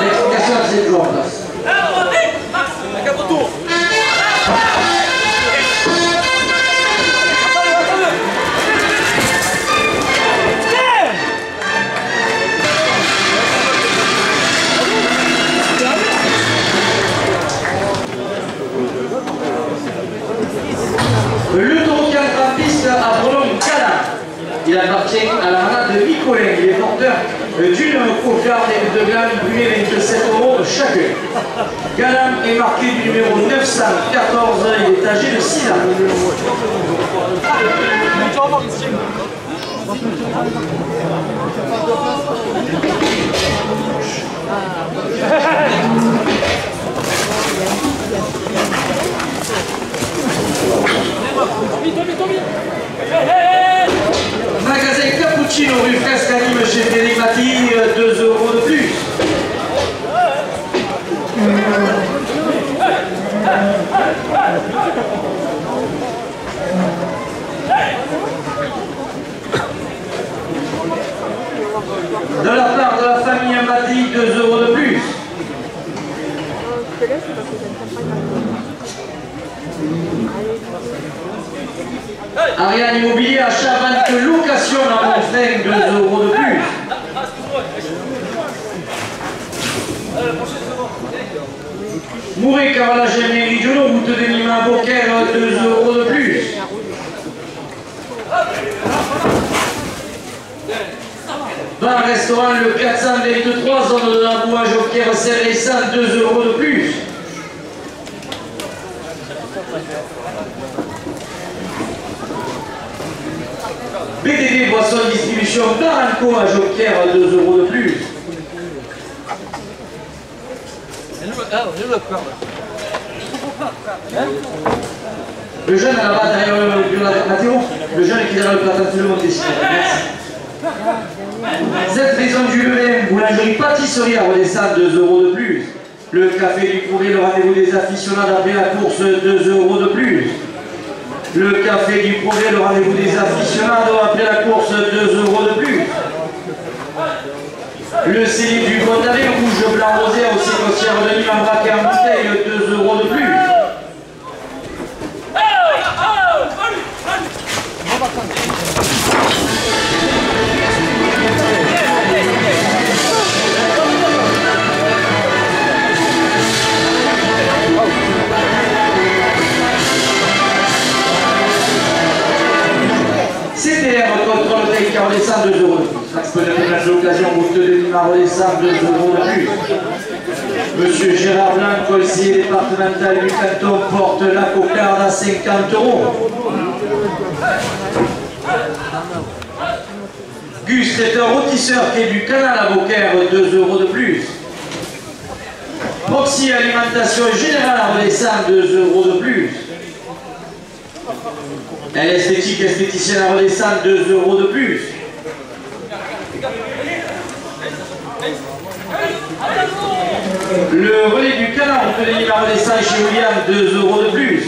L'explication de cette en place. Le taureau qui entre en piste à Boulogne-Cala. Il appartient à la manade de Nicolin. Il est porteur d'une cocarde et de gamme brûlée 27 € chacun. Galam est marqué du numéro 914. Il est âgé de 6 ans. Magasin Cappuccino rue Frescani chez Frédéric Mattei, 2 € de plus. Ariane Immobilier à Chavannes location à Montfreng, 2 € de plus. Mouret Cavalage Méridionaux, route de Nîmes à Beaucaire, 2 € de plus. Bar restaurant le 423, zone de la Bouage au Pierre Serressan, 2 € de plus. BDD Boisson Distribution Baranco à Joquière, 2 € de plus. Le jeune à la base derrière le Mathéo, le jeune qui est derrière le plateau, tout le monde décide. Merci. Cette maison du Levin, boulangerie pâtisserie à redescendre, 2 € de plus. Le café du Courrier, le rendez-vous des aficionados après la course, 2 € de plus. Le café du Progrès, le rendez-vous des aficionados après la course, 2 € de plus. Le célib du Gondavé, rouge, blanc, rosé, au cimetière de Nîmes, en braquet en bouteille, 2 € de plus. CTR contrôle taille car redescend, 2 € de plus. Max Penet de place d'occasion, route de Nîmes à redescendre, 2 € de plus. Monsieur Gérard Blanc, conseiller départemental du canton, porte la cocarde à 50 €. Gus est un rôtisseur qui est du canal à Beaucaire, 2 € de plus. Proxy Alimentation Générale à redescendre, 2 € de plus. Esthétique esthéticienne à redescendre, 2 € de plus. Le relais du canard, on peut venir à redescendre chez William, 2 € de plus.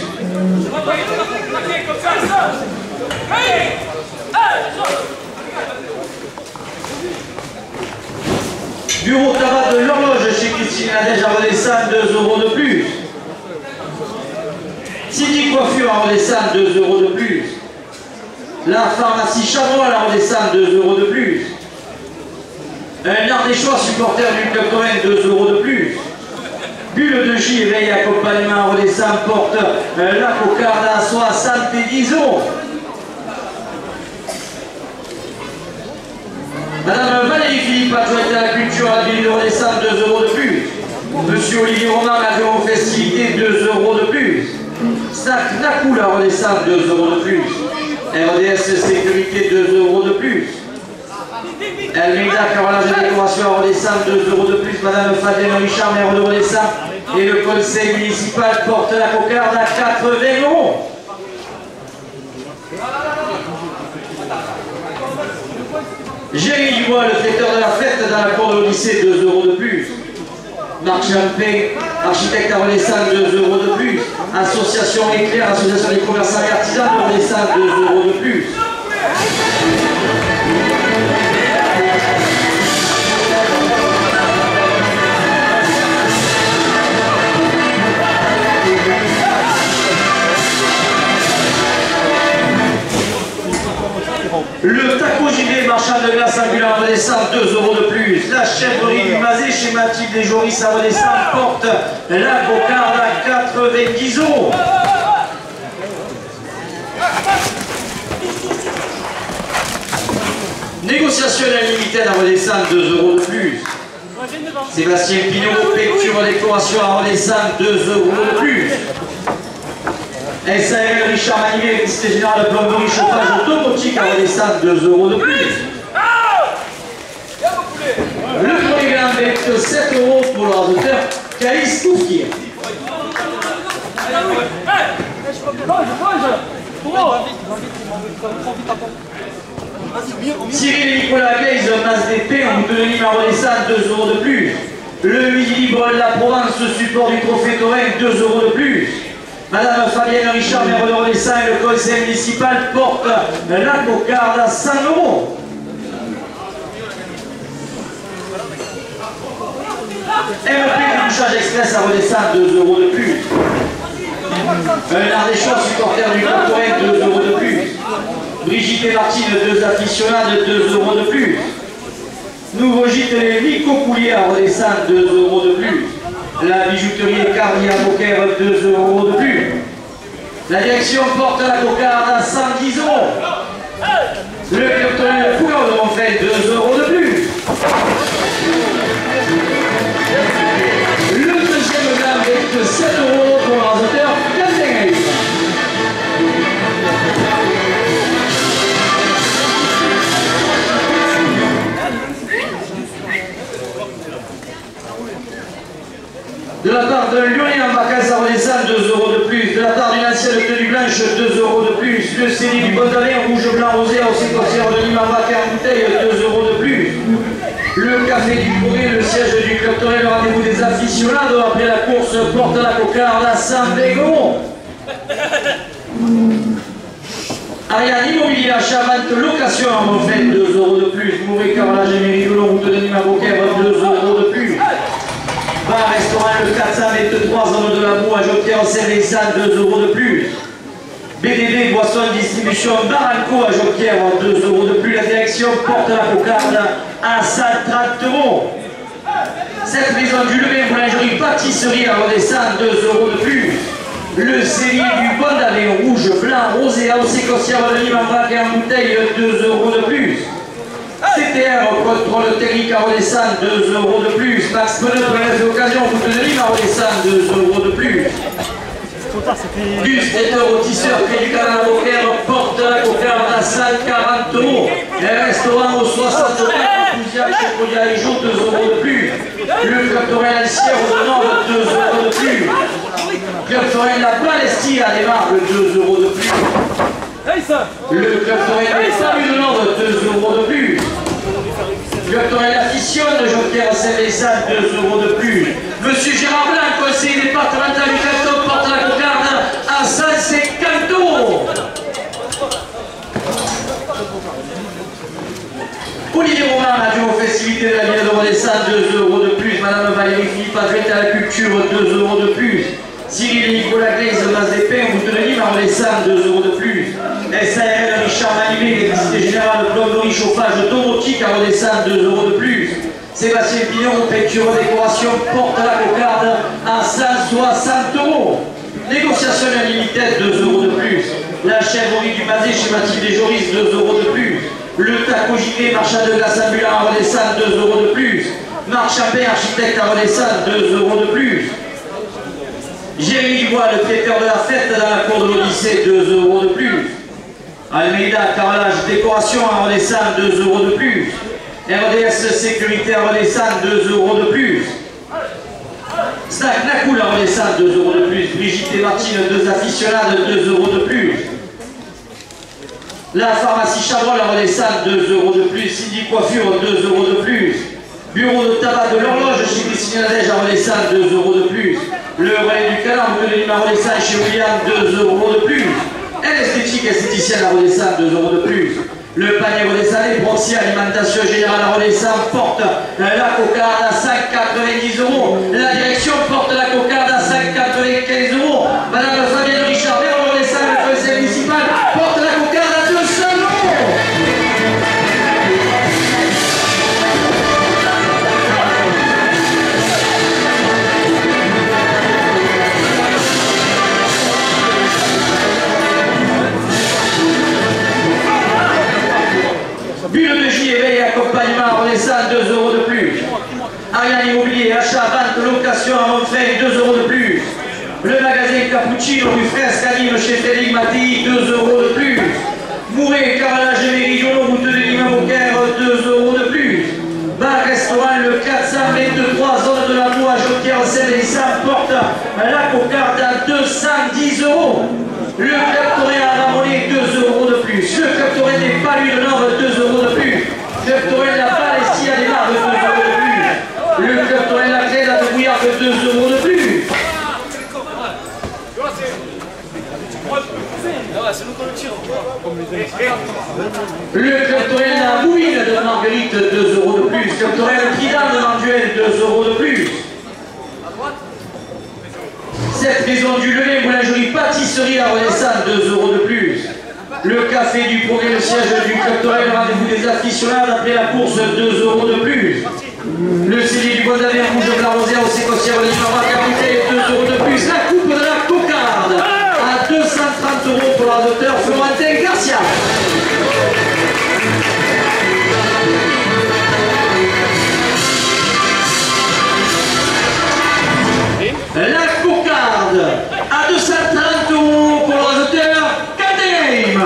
Bureau tabac de l'horloge chez Christine Nadège à redescendre, 2 € de plus. City Coiffure à redescendre, 2 € de plus. La pharmacie Chavron à la redescendre, 2 € de plus. Un Ardéchois supporter du Club Commun, 2 € de plus. Bulle de J, veille accompagnement à redescendre, porte la cocarde à 70 €. Madame Valérie Philippe, adjointe à la culture à la ville de redescendre, 2 € de plus. Monsieur Olivier Romain, adjoint aux festivités, 2 € de plus. Snack Nacoul à redescendre, 2 € de plus. RDS Sécurité, 2 € de plus. Elmida Carolage de décoration à redescendre, 2 € de plus. Madame Fabienne Richard, maire de redescendre. Et le conseil municipal porte la cocarde à 80 €. Géry Dubois, le traiteur de la fête dans la cour de lycée, 2 € de plus. Marc Champé, architecte à redescendre, 2 € de plus. Association Éclair, association des commerçants et artisans, à redescendre, 2 € de plus. Le taco gilet marchand de glace ambulant à redescendre, 2 € de plus. La chèvrerie du Mazet chez Mathilde et Joris à redescendre porte la cocarde à 90 €. Négociation illimitée à redescendre, 2 € de plus. Sébastien Pinot, pecture décoration à redescendre, 2 € de plus. SAL Richard Manier, électricité générale de plomberie, chauffage automatique à redescendre, 2 € de plus. Le premier gain avec 7 € pour l'ordinateur Caïs Koufkir. Cyril et Nicolas Gaze, masse d'épée, on peut venir à redescendre, 2 € de plus. Le Midi Libre de la Provence, support du trophée Torrent, 2 € de plus. Madame Fabienne Richard, maire de Redescend, et le conseil municipal porte la cocarde à 100 €. MP du Bouchage Express à redescendre, 2 euros de plus. L'Ardéchois supporter du Club Touraine, 2 euros de plus. Brigitte et Martine, 2 aficionades, 2 euros de plus. Nouveau gîte les Nico Coulier à redescendre, 2 euros de plus. La bijouterie Cardi à Beaucaire, 2 euros de plus. La direction porte la cocarde à 110 euros. Le Club Touraine de Foucault de Montfait, 2 euros de plus. Le deuxième gamme avec 7 euros pour le rasoteur Cantenay. De la part de Lionel en vacances à redescendre, 2 euros de plus. De la part d'une ancienne tenue blanche, 2 euros de plus. Le CD du Bondalet en rouge, blanc, rosé, au séquentière de Nîmes en vacances en bouteille, 2 euros de plus. Le café du Corée, le siège du Club Touraine, le rendez-vous des aficionados. Après la course, porte la cocarde à Saint-Bégon. Ariane Immobilier, achat, vente, location à Montfait, 2 euros de plus. Mouret, carrelage et Mérigolo, route de Nîmes à Beaucaire, 2 euros de plus. Bar, restaurant, le 423, zone de la Boue, à Joquière, Saint-Vincent, 2 euros de plus. BDB, boisson distribution, Baranco, à Joquière, 2 euros de plus. La direction porte la cocarde à 130 euros. Cette maison du Levain, boulangerie, pâtisserie à redescendre, 2 euros de plus. Le cellier du Bondalet, rouge, blanc, rosé, à Océcossière de Nîmes en vrac et en bouteille, 2 euros de plus. CTR, contrôle technique à redescendre, 2 euros de plus. Max Pneu, relève d'occasion, route de Nîmes à redescendre, 2 euros de plus. Bus, traiteur au tisseur, près du canal à Beaucaire, porte la cocarde à 140 euros. Un restaurant aux 60 euros, enthousiasme chez Polia et Jour, 2 euros de plus. Le Club Touraine Ancière au Nord, 2 euros de plus. Club Touraine La Palestine à Desmarques, 2 euros de plus. Le Club Touraine du Nord, 2 euros de plus. Club Touraine Afficionne, Joquière Saint-Vincent, 2 euros de plus. Monsieur Gérard Blanc, conseiller départemental du canton, porte la cocarde à 150 euros. Olivier Romain, adjoint aux festivités de la ville de redescendre, 2 euros de plus. Madame Valérie Philippe, adjointe à la culture, 2 euros de plus. Cyril et Nicolas Glaise, base des Pins, route de Nîmes, en redescendre, 2 euros de plus. SARL Richard Manimé, électricité générale, plomberie, chauffage, domotique, à redescendre, 2 euros de plus. Sébastien Pignon, peinture, décoration, porte à la cocarde à 160 euros. Négociation illimitée, 2 euros de plus. La chèvrerie du Bazé chez Mathilde et Joris, 2 euros de plus. Le taco JT, marchand de glace ambulant à redescendre, 2 euros de plus. Marc Champin, architecte à redescendre, 2 euros de plus. Jérémy Dubois, le traiteur de la fête dans la cour de l'Odyssée, 2 euros de plus. Almeida, carrelage, décoration à redescendre, 2 euros de plus. RDS sécurité à redescendre, 2 euros de plus. Snack Nacoul à redescendre, 2 euros de plus. Brigitte et Martine, 2 aficionades, 2 euros de plus. La pharmacie Chabrol à redescendre, 2 euros de plus. Cindy Coiffure, 2 euros de plus. Bureau de tabac de l'horloge chez Christine Nadège à redescendre, 2 euros de plus. Le relais du Calan, de Nîmes à redescendre chez William, 2 euros de plus. L'esthétique esthéticienne à redescendre, 2 euros de plus. Le panier redescendé, Proxy Alimentation Générale à redescendre, porte la cocarde à 5,90 euros. La direction porte la cocarde à 5,95 euros. Madame Fabienne Richard, on redescend le conseil municipal, porte la cocarde à 200 euros. Bulle de J, éveil et accompagnement, redescend, 2 euros de plus. Ariane Immobilier, achat, vente, location à Montfait, 2 euros de plus. Le magasin Cappuccino, rue Fresque, à Nîmes, chez Félix Mattei, 2 euros de plus. Mouret, carrelage et Mérigolo, route de Nîmes à Beaucaire, 2 euros de plus. Bar, restaurant, le 423, zone de la Boue, à Joquière, Saint-Vincent, porte la cocarde à 210 euros. Le Club Touraine à Ramonnet, 2 euros de plus. Le Club Touraine des Palus de Nord, 2 euros de plus. Le Club Touraine la Palestine à Desmarques, 2 euros de plus. Le Club Touraine la Crède à Brouillard, 2 euros de plus. Le Club Touraine la Bouville de Marguerite, 2 euros de plus. Le Club Touraine Trident de Manduel, 2 euros de plus. pâtisserie La Renaissance, 2 € de plus. Le café du progrès, le siège du club Torel, le rendez-vous des aficionados après la course, 2 € de plus. Le cellier du bois d'Avion rouge de la Rosière au Sécossière, le Limara Capitaine, 2 € de plus. La coupe de la cocarde à 230 € pour l'auteur Florentin Garcia. La cocarde à 230 € pour l'auteur Kadem.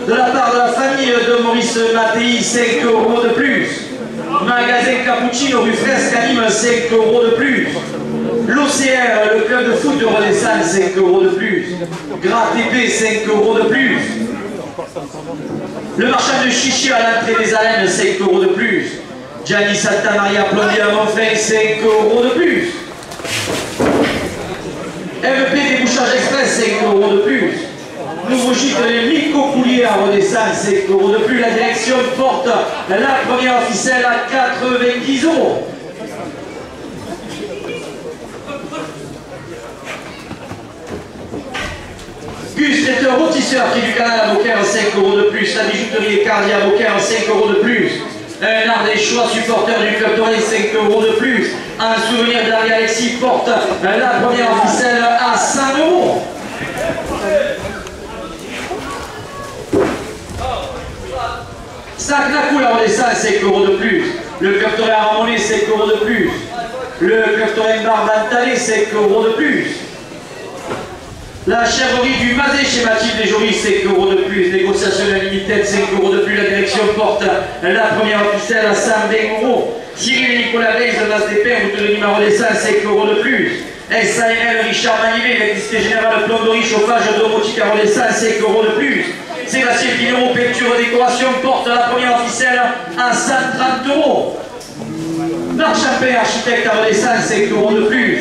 De la part de la famille de Maurice Mattei, 5 € de plus. Magasin Cappuccino rue Fresque à Nîmes, 5 € de plus. L'OCR, le club de foot de Renaissance, 5 € de plus. Gras TP, 5 € de plus. Le marchand de chichi à l'entrée des arènes, 5 € de plus. Gianni Santamaria, plombier à Montfin, 5 € de plus. MP Débouchage Express, 5 € de plus. Nouveau gîte de Nico Poulier à Renaissance, 5 € de plus. La direction porte la première ficelle à 90 €. Gus traiteur rôtisseur qui du canal à Beaucaire, 5 € de plus. La bijouterie Cardi à Beaucaire, 5 € de plus. Un Ardéchois supporter du club Torel, 5 € de plus. Un souvenir d'Ari Alexis porte la première ficelle à 100 €. Sac Nakou la Renaissance, 5 € de plus. Le club Torel à Ramonet, 5 € de plus. Le club Torel Barbantalé, 5 € de plus. La chèvrerie du Mazet chez Mathilde et Jory, 5 € de plus. Négociation Limited, 5 € de plus. La direction porte la première ficelle à 120 €. Cyril et Nicolas Reis de Mas des Pins, route de Nîmes Renaissance, 5 € de plus. SAML Richard Manivet, l'électricité générale plomberie, chauffage, domotique à Renaissance, 5 € de plus. Sébastien Pinot, peinture décoration, porte la première ficelle à 130 €. Marc Champin, architecte à Renaissance, 5 € de plus.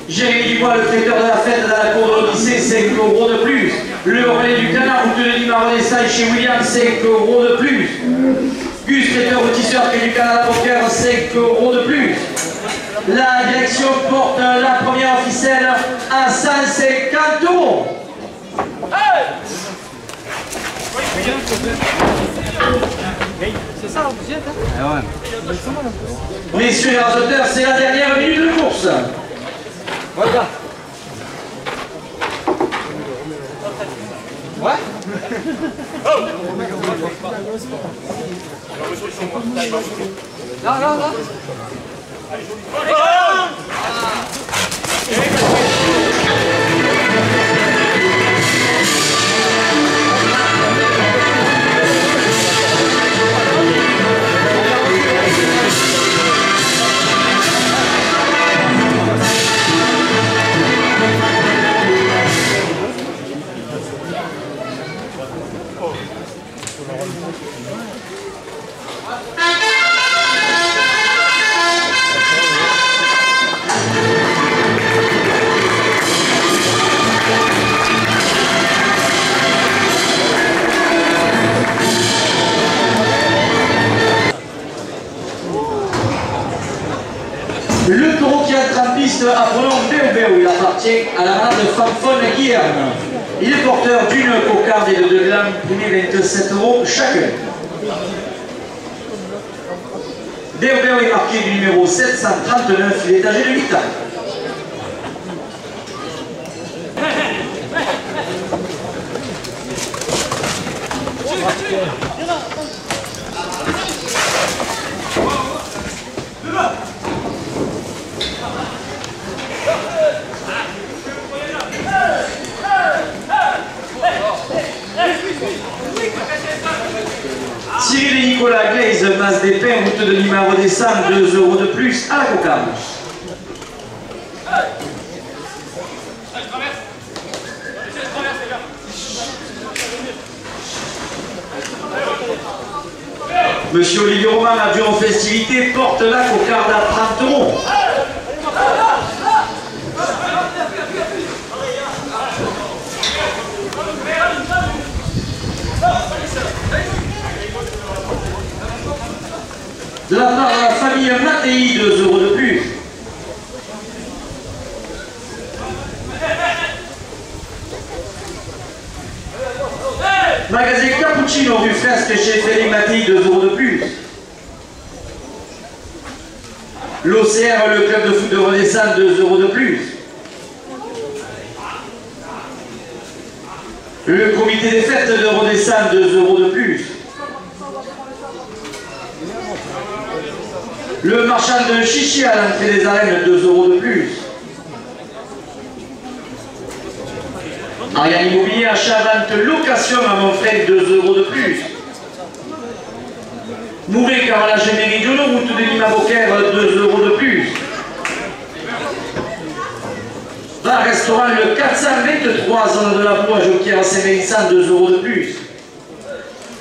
Jérémy Dubois, le traiteur de la fête dans la cour de l'Odyssée, 5 € de plus. Le relais du canard, route de Nîmes à Renaissance chez William, 5 € de plus. Gus, traiteur rôtisseur qui du canal à Beaucaire, 5 € de plus. La direction porte la première ficelle à 150 €. C'est ça, vous y êtes, hein? Messieurs les auteurs, c'est la dernière minute de course. Voilà. Ouais. Là, là, là. Le taureau qui entre en piste appelons Béo, il appartient à la race de Fanfone Guillaume. Il est porteur d'une cocarde et de 2 glands, primés 27 € chacun. Béo est marqué du numéro 739, il est âgé de 8 ans. Cyril et Nicolas Glaise, Mas des Pins, route de Nîmes à Renaissance, 2 € de plus à la cocarde. Monsieur Olivier Roman, adjoint aux festivités, porte la cocarde à 30 €. De la part de la famille Mattei, 2 € de plus. Chino rue Fresque chez Félix Mattei, 2 € de plus. L'OCR, le club de foot de Rodez-Sam, 2 € de plus. Le comité des fêtes de Rodez-Sam, 2 € de plus. Le marchand de chichi à l'entrée des arènes, 2 € de plus. Ariane Immobilier, achat, vente, location à Montfred, 2 € de plus. Mouret, carrelage méridionaux, route de Nîmes à Beaucaire, 2 € de plus. Bar restaurant le 423, zone de la Boue à Jonquière à Saint-Mélissant, 2 € de plus.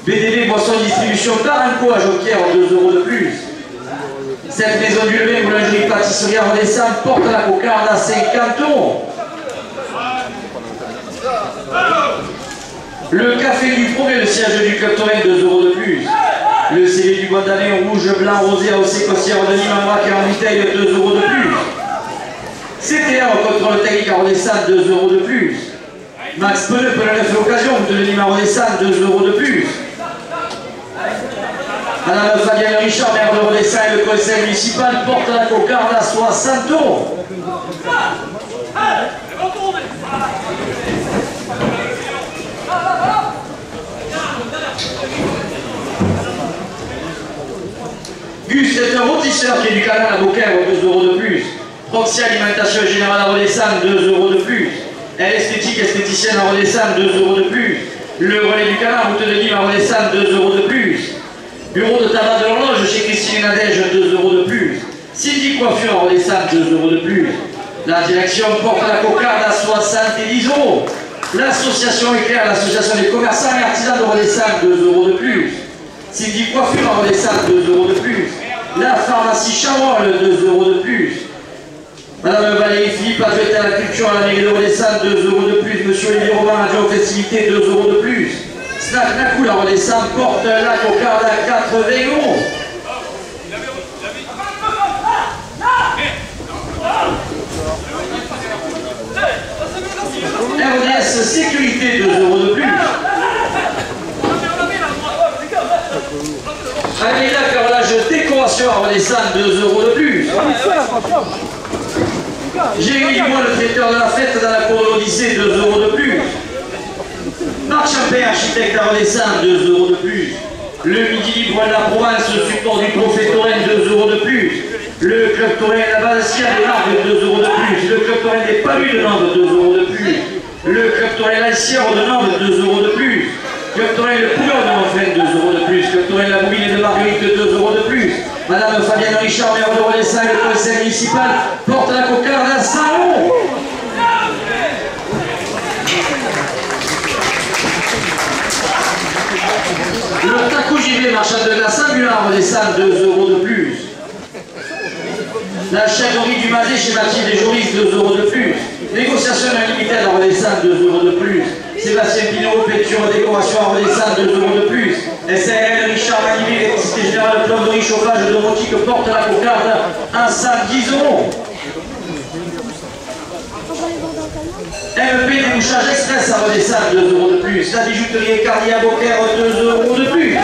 BDB Boisson Distribution Baranco à Jonquière, 2 € de plus. Cette maison du levain, boulangerie, pâtisserie à Rodez-Sam, porte la cocarde à 50 €. Le café du Progrès, le siège du Club Torrent, 2 € de plus. Le CV du Bois d'Année, rouge, blanc, rosé, à Océ, Cossière de Nîmes, en braque et en bouteille, 2 € de plus. CTR, contrôle technique à Rodez-Sam, 2 € de plus. Max Pneu, pneu neuf occasion, route de Nîmes à Rodez-Sam, 2 € de plus. Madame Fabienne Richard, maire de Rodez-Sam et le conseil municipal, porte la cocarde à 60 €. Gus est un rôtisseur qui est du canal à Beaucaire, 2 € de plus. Proxy Alimentation Générale à Rodez-Sam, 2 € de plus. Elle esthétique esthéticienne à Rodez-Sam, 2 € de plus. Le relais du canal, route de Nîmes à Rodez-Sam, 2 € de plus. Bureau de tabac de l'horloge chez Christine Nadège, 2 € de plus. Cindy Coiffure à Rodez-Sam, 2 € de plus. La direction porte la cocarde à 70 €. L'association Éclair, l'association des commerçants et artisans de Rodez-Sam, 2 € de plus. Cindy Coiffure à Rodez-Sam, 2 € de plus. La pharmacie Charoll, 2 € de plus. Madame Valérie Philippe, adjointe à la culture à la mairie de Rodez-Sam, 2 € de plus. Monsieur Olivier Robin, adjoint aux festivités, 2 € de plus. Snack Nacoul à Rodez-Sam porte la cocarde à 80 €. RDS Sécurité, 2 € de plus. Amélia Carrelage Décoration à Rodez-Sam, 2 € de plus. Jérémy Dubois, le traiteur de la fête dans la cour de l'Odyssée, 2 € de plus. Marc Champé, architecte à Rodez-Sam, 2 € de plus. Le Midi Libre de la Provence, support du Prophète Torrent, 2 € de plus. Le Club Torrent la Valencia de Narves, 2 € de plus. Le Club Torrent des Palus de Nantes, 2 € de plus. Le Club Torrent l'Ancière de Nantes, 2 € de plus. Club Torrent le Poulon de Montfred, 2 € de plus. Club Torrent la Bouville de Marguerite, 2 € de plus. Madame Fabienne Richard, maire de Rodez-Sam et le conseil municipal, porte la cocarde à 100 €. Le Taco JV, marchand de glace ambulant à Rodez-Sam, 2 € de plus. La chèvrerie du Mazet chez Mathilde et Joris, 2 € de plus. Négociation illimitée à Rodez-Sam, 2 € de plus. Sébastien Pinot, peinture, décoration à Rodez-Sam, 2 € de plus. SARL, Richard Manivé, électricité générale, plomberie, chauffage, domotique, porte la cocarde à 110 €. MP débouchage express à Rodez-Sam, 2 € de plus. La bijouterie Carlier à Beaucaire, 2 € de plus.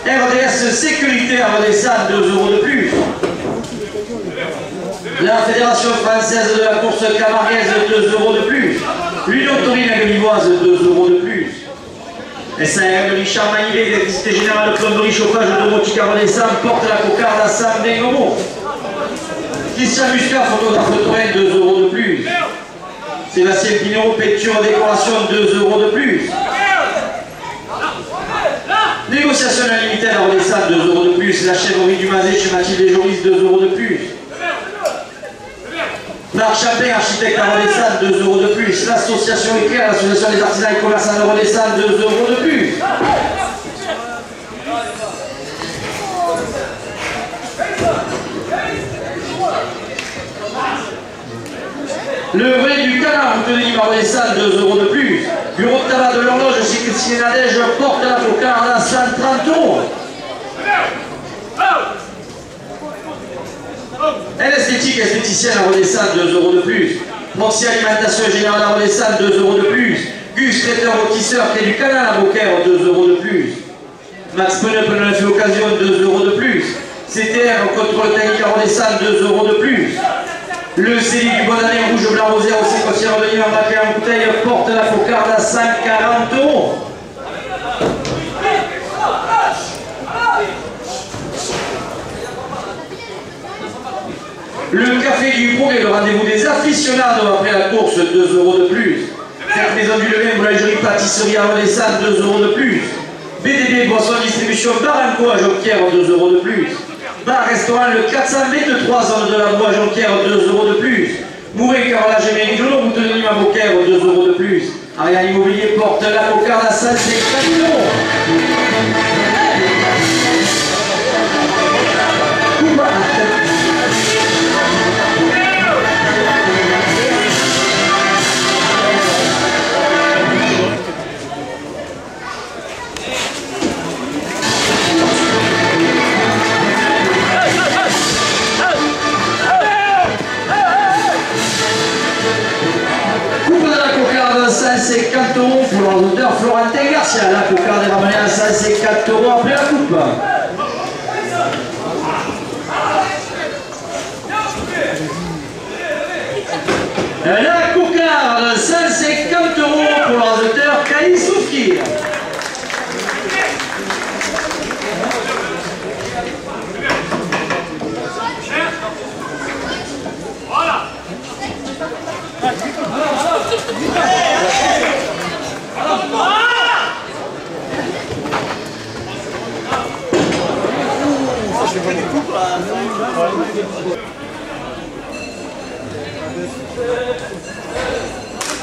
RDS Sécurité à Rodez-Sam, 2 € de plus. La Fédération Française de la Course Camarguaise, 2 € de plus. L'Union Taurine Galivoise, 2 € de plus. SARL Richard Manivé, électricité générale, plomberie, chauffage, domotique à Rodez-Sam, porte la cocarde à 120 €. Christian Muscat, photographe Torrent, 2 € de plus. Sébastien Pinot, peinture, décoration, 2 € de plus. Négociation illimitée à Rodez-Sam, 2 € de plus. La chèvrerie du Mazet chez Mathilde et Joris, 2 € de plus. Marc Champin, architecte à Rodez-Sam, 2 € de plus. L'association Éclair, l'association des artisans et commerçants de Rodez-Sam, 2 € de plus. Le relais du canard, route de Nîmes à Rodez-Sam, 2 € de plus. Bureau de tabac de l'horloge chez Christine Nadège porte la cocarde à 130 euros. L'esthétique esthéticienne à redescendre 2 euros de plus. Proxy alimentation générale à redescendre 2 euros de plus. Gus traiteur rôtisseur quai du canal à Beaucaire 2 euros de plus. Max pneu neuf et occasion 2 euros de plus. CTR contrôle technique à redescendre 2 euros de plus. Le CELI du Bon Année rouge blanc rosé au séquentiel de Nîmes embarqué en bouteille porte la cocarde à 140 euros. Le café du Progrès, le rendez-vous des aficionados après la course, 2 euros de plus. Cette maison du levain, boulangerie, pâtisserie à redescendre, 2 euros de plus. BDB, boisson distribution, Baranco à Jonquière, 2 euros de plus. Bar, restaurant, le 423 zones de la Bois à Jonquière, 2 euros de plus. Mouret, carrelage et Méridono, route de Nîmes à Beaucaire, 2 euros de plus. Ariane Immobilier porte la cocarde à 150 euros. C'est 50 euros pour l'ordinateur Florentin Garcia. La cocarde est ramenée à 150 euros après la coupe. La cocarde, 150 euros pour l'ordinateur Caïs Soufkir.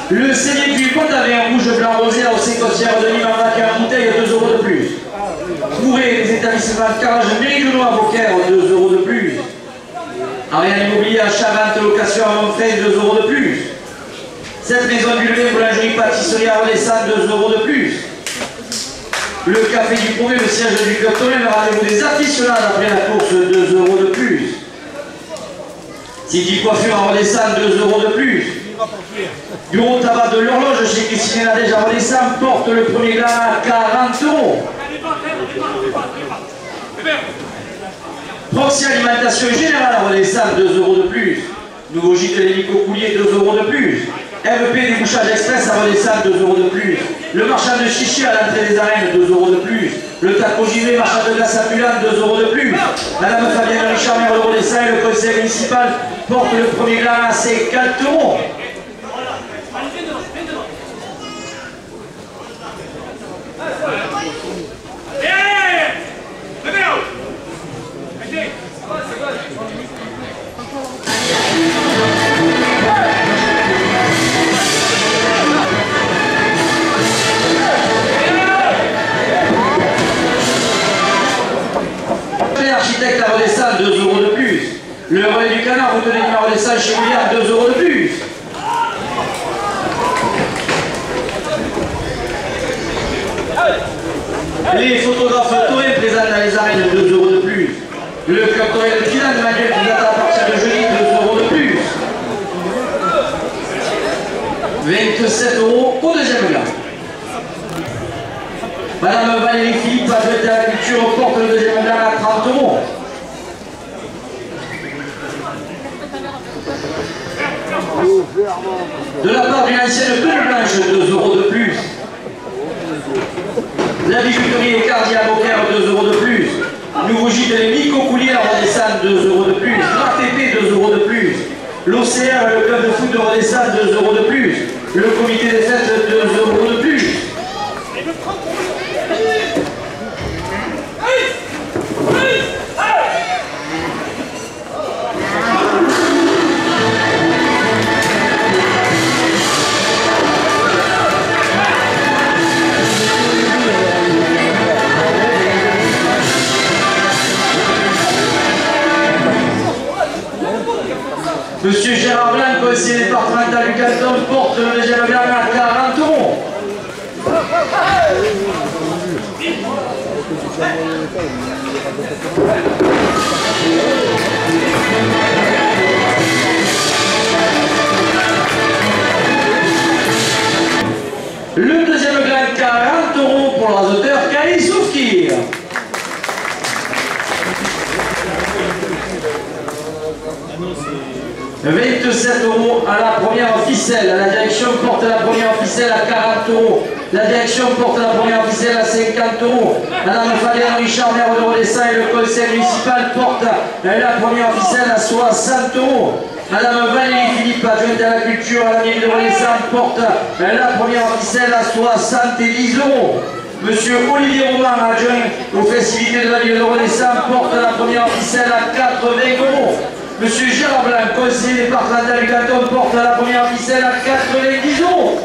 Le CD du Pont avait un rouge blanc rosé au séquentiel de Nîmes en bouteille 2 euros de plus. Mouret, les établissements de carrelage Méridono à Beaucaire, 2 euros de plus. Ariane Immobilier à Chavante, location à Montfray, 2 euros de plus. Cette maison du levain, boulangerie, pâtisserie à redescendre, 2 euros de plus. Le café du Progrès, le siège du Club Torrent, le rendez-vous des aficionados après la course, 2 euros de plus. City Coiffure à redescendre, 2 euros de plus. Bureau de tabac de l'horloge chez Christine Nadège à redescendre porte le premier glas à 40 euros. Proxy alimentation générale à redescendre, 2 euros de plus. Nouveau gîte hélico coulier, 2 euros de plus. MVP débouchage express à redescendre, 2 euros de plus. Le marchand de chichi à l'entrée des arènes, 2 euros de plus. Le taco gilet, marchand de glace ambulant, 2 euros de plus. Madame Fabienne Richard, maire de Redessin et le conseil municipal porte le premier glas à 50 euros. Architecte à redescendre, 2 euros de plus. Le relais du canard, vous tenez à redescendre chez William, 2 euros de plus. Les photographes Torrent présentent dans les arènes, 2 euros de plus. Le club Torrent de Finan de Manuel présente à partir de jeudi, 2 euros de plus. 27 euros au deuxième gars. Madame Valérie Philippe, adjointe à la culture, porte le deuxième gars à 30 euros. De la part d'une ancienne tenue blanche, 2 euros de plus. La bijouterie et cardiaque à Beaucaire, 2 euros de plus. Nouveau gîte les Mico-Couliers à Redescendre, 2 euros de plus. L'ATP, 2 euros de plus. L'OCR, le club de foot de Redescendre, 2 euros de plus. Le comité des fêtes, 2 euros de plus. Monsieur Gérard Blanc, conseiller départemental du canton, porte le deuxième gagnant à 40 euros. Le deuxième gain, 40 € pour l'azoteur Kali Soufkir. « 27 € à la première ficelle. La direction porte la première ficelle à 40 €. La direction porte la première ficelle à 50 €. Madame Fabien Richard, maire de Rodessin, et le conseil municipal porte la première ficelle à 60 €. Madame Valérie Philippe, adjointe à la culture à la mairie de Rodessin, porte la première ficelle à 70 €. Monsieur Olivier Roman, adjoint aux festivités de la ville de Rodessin, porte la première ficelle à 80 €. Monsieur Gérard Blanc, conseiller départemental du canton, porte la première ficelle à 90 €.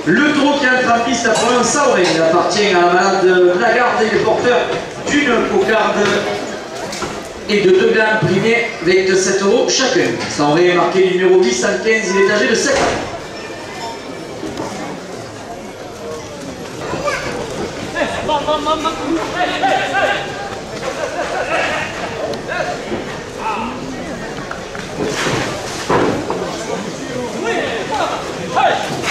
Le trot qui entre en piste à Provence Sauré, il appartient à la malade Lagarde et est porteur d'une cocarde et de 2 glands primés, 27 € chacun. Sauré est marqué numéro 10 en 15, il est âgé de 7 ans.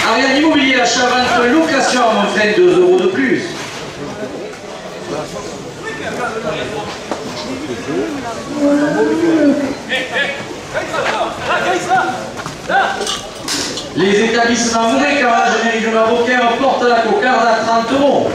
Ariane Immobilier à Chavante, location, mon frère, 2 € de plus. Les établissements Mouret, Carrage, mairie de Mavoquin portent la cocarde à 30 €.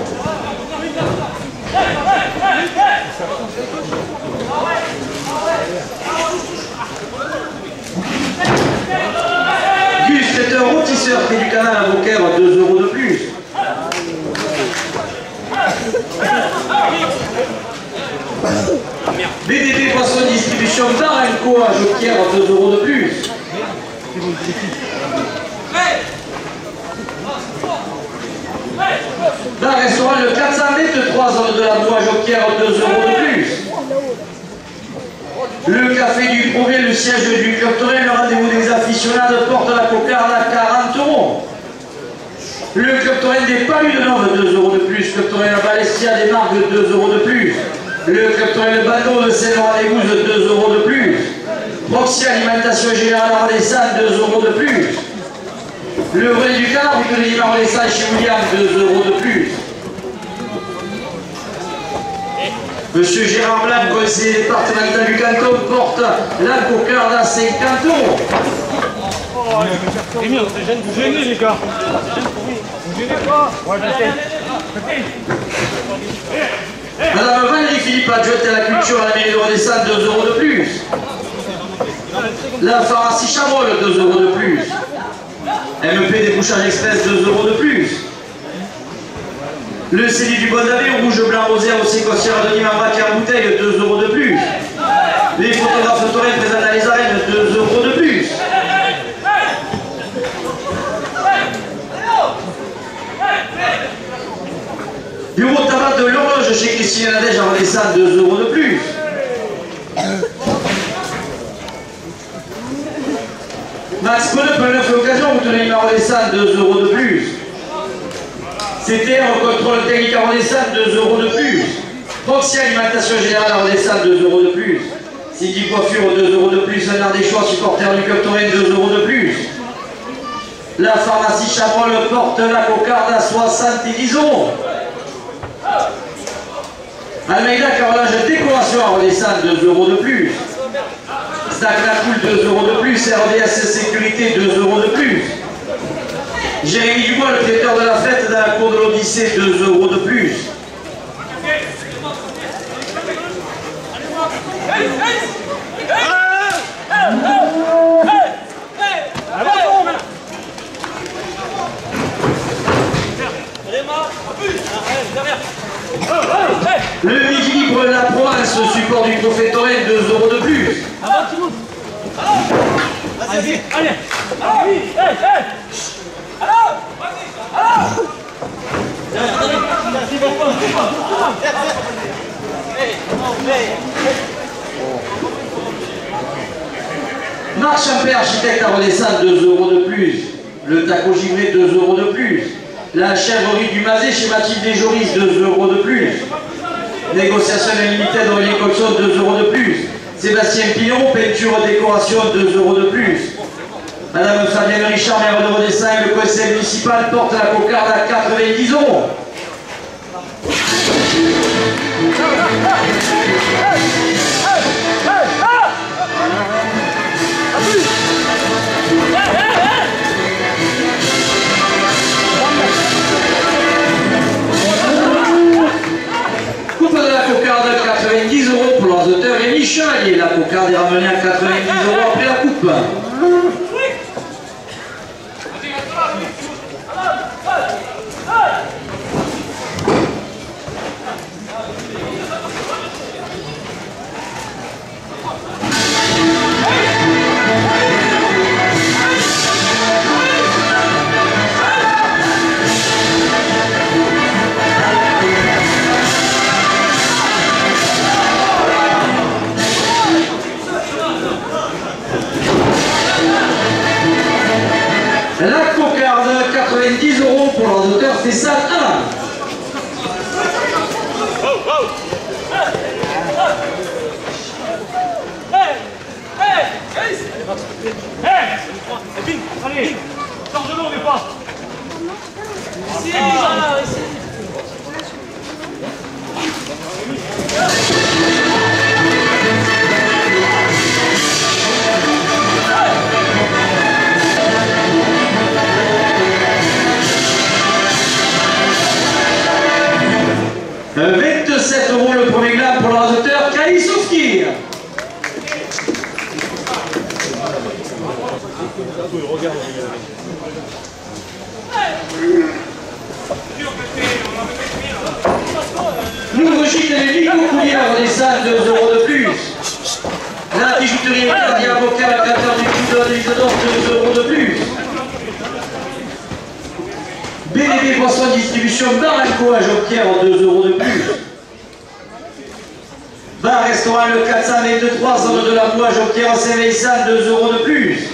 Gus est un rôtisseur près du canal à Beaucaire, 2 € de plus. BDP Poisson Distribution Darenco à Joquière, 2 € de plus. Dans le restaurant le 423 zone de la Boue à Joquière, 2 € de plus. Le café du Progrès, le siège du Club Torel, le rendez-vous des aficionados porte la cocarde à 40 €. Le Club Torel des Palus de Nove, 2 € de plus. Club Torel à Balestia des Marques, 2 € de plus. Le Club Torel de Bateau de Saint-Laurent-des-Gouzes, 2 € de plus. Proxy Alimentation Générale à Rodessin, 2 € de plus. Le vrai du Canard, vu que les à Rodessin chez William, 2 € de plus. Monsieur Gérard Blanc, conseiller départemental du canton, porte la cocarde à 50 €. C'est bien, vous gênez les gars. Vous gênez pas. Ouais, je sais. Madame Valérie Philippe, adjointe à la culture à la mairie de Rodessin, 2 € de plus. La pharmacie Chabrol, 2 € de plus. MP Débouchage Express, 2 € de plus. Le CELI du Bon d'Avé, rouge, blanc, rosé, au séquentière de Nîmes en bac et en bouteille, 2 € de plus. Les photographes Torel présents dans les arènes, 2 € de plus. Bureau de tabac de l'horloge chez Christine Nadège en Rodessin, 2 € de plus. Max Pneu, neuf l'occasion, vous tenez à Rodessin, 2 € de plus. CTR, contrôle technique à Rodessin, 2 € de plus. Proxy Alimentation Générale à Rodessin, 2 € de plus. Cindy Coiffure, 2 € de plus. Un Ardéchois, supporter du Club Touraine, 2 € de plus. La pharmacie Chabrol porte la cocarde à 70 €. Almeida carrelage décoration à redescendre, 2 € de plus. Stagnacool, 2 € de plus. RDS Sécurité, 2 € de plus. Jérémy Dubois, le traiteur de la fête dans la cour de l'Odyssée, 2 € de plus. Le Midi Libre La Provence, support du Trophée Touraine, 2 € de plus. Allez, allez. Marc Champé, architecte à redescendre, 2 € de plus. Le taco givré, 2 € de plus. La chèvrerie du Mazet chez Mathilde et Joris, 2 € de plus. Négociation illimitée dans les Colson, 2 € de plus. Sébastien Pinon, peinture décoration, 2 € de plus. Madame Fabienne Richard, maire de Redessin, le conseil municipal porte la cocarde à 90 €. Coupe de la cocarde à 90 € pour l'auteur Rémi Chevalier. La cocarde est ramenée à 90 € après la coupe. La cocarde, 90 € pour leur auteur Fessal Alain. Allez, charge de l'eau, mais pas. Ici, ici. Euh, 27 € le premier glam pour leur auteur Kalisovski. Nouveau gîte et Nico Coulier à Redessin, 2 € de plus. La bijouterie et avocat, le 14 du coup de l'Isador, 2 € de plus. BDB Poisson Distribution Barranco à Jonquière, 2 € de plus. Bar restaurant le 423 zone de la Bois à Jonquière Saint-Vincent, 2 € de plus.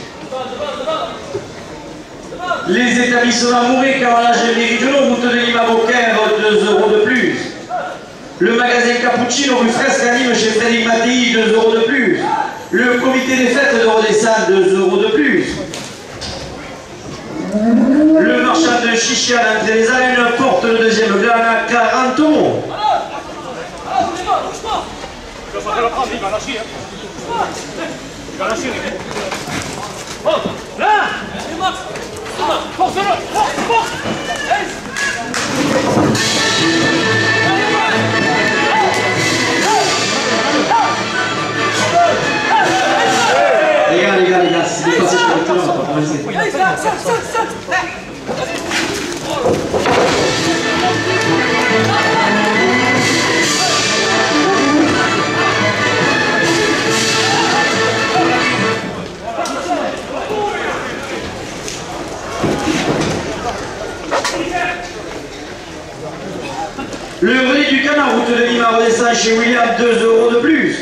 Les établissements Mouret, Carrelage et Méridionaux, route de Lima Beaucaire, 2 € de plus. Le magasin Cappuccino rue Fresque à Nîmes chez Frédéric Mattei, 2 € de plus. Le comité des fêtes de Redessin, 2 € de plus. Le marchand de chicha d'entrée des arènes porte le deuxième glan à 40 €. Il va lâcher. Il va lâcher. Oh, là. Force-le. Force. Les gars, si c'est passé sur le terrain, on va pas commencer. Le relais du canard, route de Lima Redessin chez William, 2 € de plus.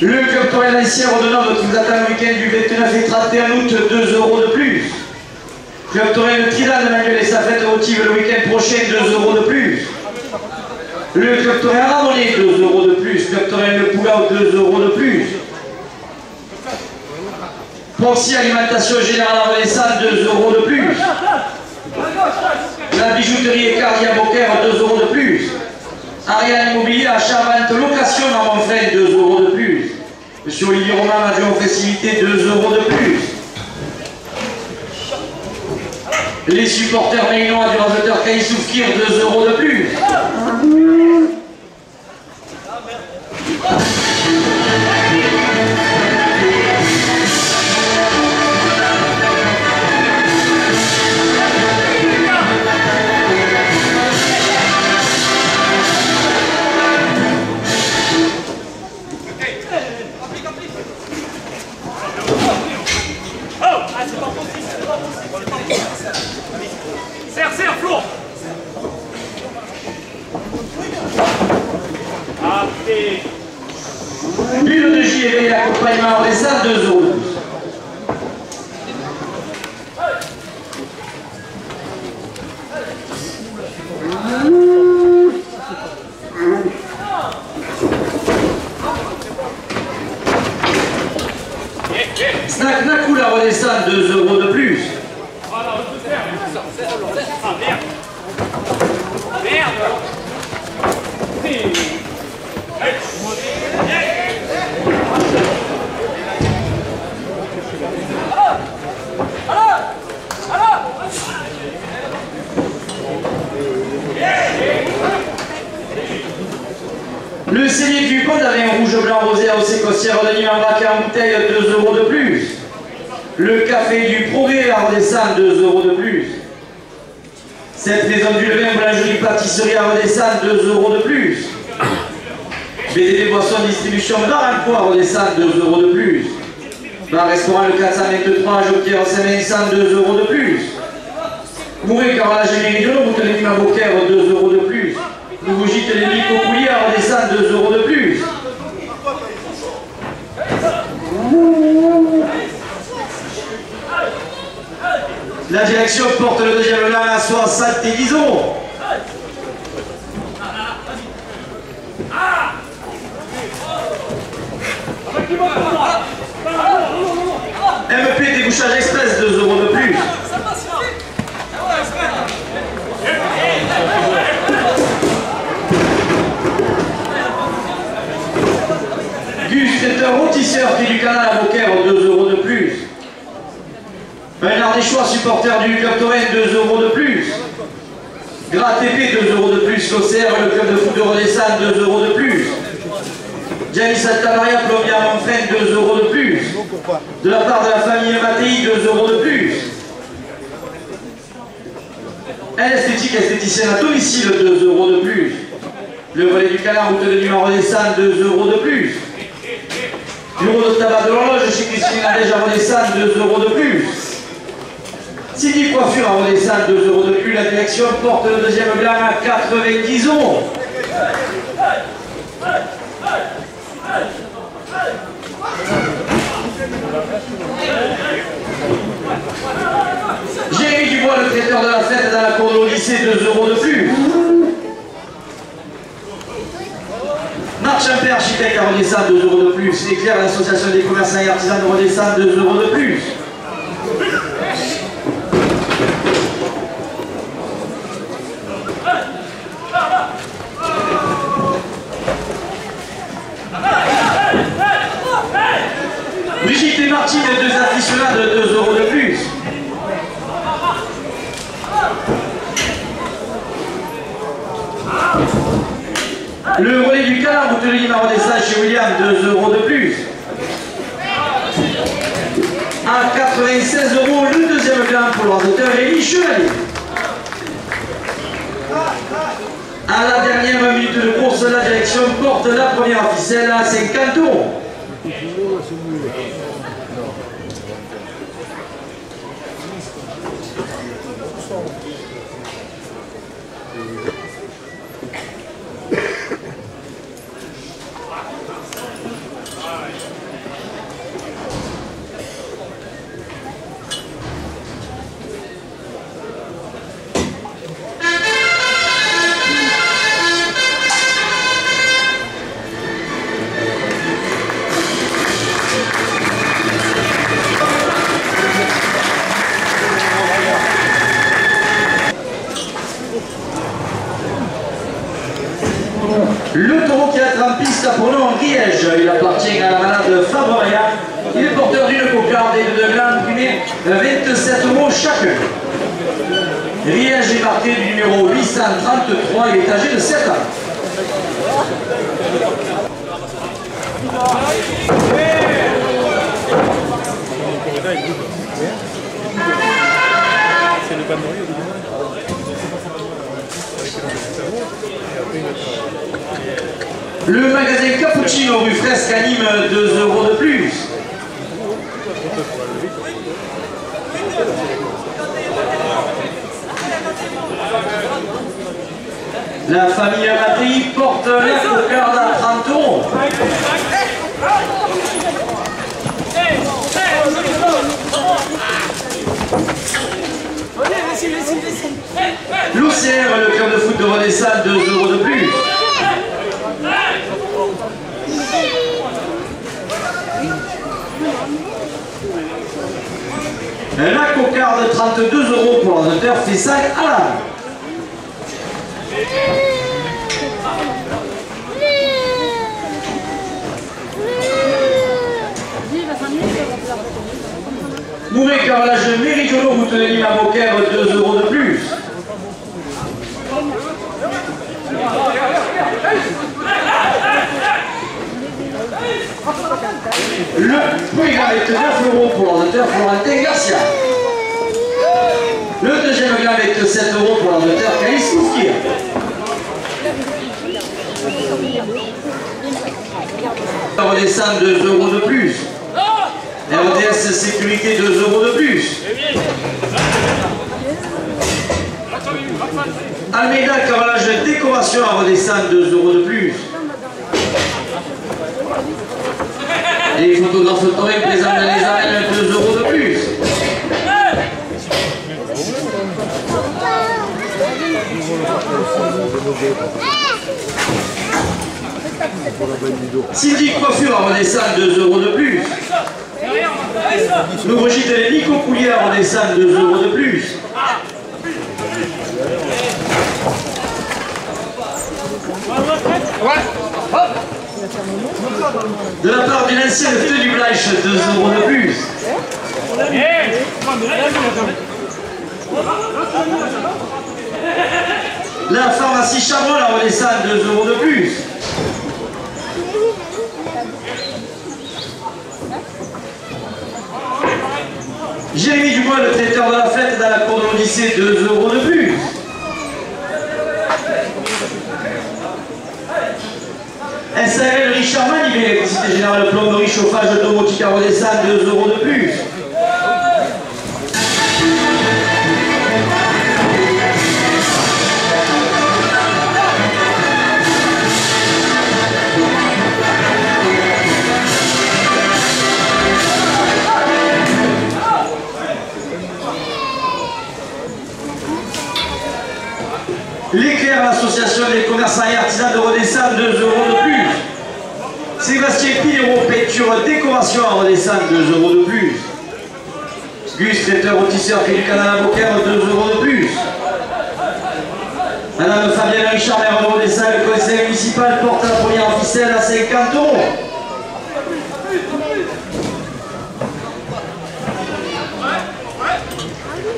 Le club Touraine ancien redonnant qui vous attend le week-end du 29 et 31 août, 2 € de plus. Club Torin le Trident de Manuel et sa fête votive le week-end prochain, 2 € de plus. Le Club Torin Ramonais, 2 € de plus. Club Torin le Pougao, 2 € de plus. Proxy Alimentation Générale Arvenessane, 2 € de plus. La bijouterie Ecardi à Beaucaire, 2 € de plus. Ariane Immobilier, achat, vente, location à Montfrène, 2 € de plus. Monsieur Olivier Romain, adjoint aux festivités, 2 € de plus. Les supporters méinois du raseteur Caïsoufkir, 2 € de plus. Serre, Flo. Bulle de JV et accompagnement des salles, 2 €. Snack Nakoula redescend, 2 € de plus. Voilà, on peut faire. Ah, merde. Merde. Le cellier du Pont avait un rouge blanc rosé à Océ Cossière de Nîmes en braquet en bouteille, 2 € de plus. Le café du Progrès à redescendre, 2 € de plus. Cette maison du levain, boulangerie, pâtisserie à redescendre, 2 € de plus. BDD Boisson Distribution Bar à Poix à redescendre, 2 € de plus. Bar Restaurant le 423 à Joquière Saint-Vincent, 2 € de plus. Mouret Carrelage et Méridionaux, route de Nîmes à Beaucaire, 2 € de plus. Nouveau gîte les Nico Coulier à redescendre, 2 € de plus. La direction porte le deuxième lin à soir, Salte et Guison. MP débouchage express, 2 € de plus. Gus traiteur rôtisseur qui du canal à Beaucaire, 2 € de plus. Un Ardéchois supporter du Club Torin, 2 € de plus. Gras TP, 2 € de plus. L'Auxerre, le club de foot de Redescente, 2 € de plus. Gianni Santamaria, plombier à Montfrène, 2 € de plus. De la part de la famille Mattei, 2 € de plus. Un esthétique esthéticienne à domicile, 2 € de plus. Le relais du canard, route de Nîmes à Redescente, 2 € de plus. Bureau de tabac de l'horloge chez Christine Nadège à Redescente, 2 € de plus. Sidi Coiffure à Redescente, 2 € de plus. La direction porte le deuxième blanc à 90 €. Jérémy Dubois, le traiteur de la fête dans la cour de l'Odyssée, 2 € de plus. Marc Champé, architecte à Redescente, 2 € de plus. Éclair, l'association des commerçants et artisans de Redescente, 2 € de plus. Brigitte et Martine, 2 aficionados, 2 € de plus. Le relais du canard, route de Nîmes à Redescente chez William, 2 € de plus. À 96 €, le deuxième blanc pour le raseteur Élie Chevalier. À la dernière minute de course, la direction porte la première ficelle à 50 €. de Fabreria. Il est porteur d'une cocarde et de deux glandes primées 27 € chacun. Riège est marqué du numéro 833, il est âgé de 7 ans. C'est le panneau. Le magasin Cappuccino rue Fresque anime 2 € de plus. La famille Matri porte la cocarde à 30 €. L'Océan, le club de foot de Redessalles, 2 € de plus. La cocarde 32 € pour l'ordinateur fait 5 à l'âme. Mouret carrelage méridionaux, route de Lima Beaucaire, 2 € de plus. Le programme est 9 € pour l'ordinateur Florentin Garcia. Le deuxième gamme est 7 € pour l'ordinateur Caïs Koufkir. Redescend 2 € de plus. RDS Sécurité 2 € de plus. Almeida carrelage décoration à redescendre 2 € de plus. Les photographes Torrent présentent dans les arènes 2 € de plus. Cindy Coiffure à redescendre 2 € de plus. Nouveau gîte de Nico Poulier à redescendre 2 € de plus. De la part d'une ancienne tenue du Bleich, 2 € de plus. La pharmacie Chabrol à redescendre 2 € de plus. Jérémy Dubois, le traiteur de la fête dans la cour de l'Odyssée, 2 € de plus. SARL Richard Manivet, électricité générale plomberie, chauffage, domotique à redescendre, 2 € de plus. L'éclair, l'association des commerçants et artisans de Redessalles, 2 € de plus. Sébastien Pinero, peinture, décoration à Redessalles, 2 € de plus. Gus, traiteur au tisseur, qui du canal à Beaucaire, 2 € de plus. Madame Fabienne Richard, maire de Redessalles, le conseil municipal porte la première en ficelle à 50 €.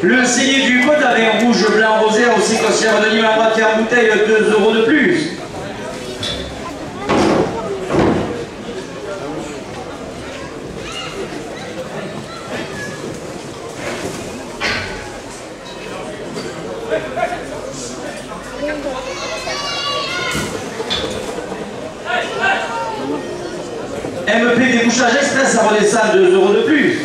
Le saigné du pot avec rouge, blanc, rosé, aussi conserve de Lima à moitié en bouteille, 2 € de plus. MP débouchage express à Redessalles, 2 € de plus.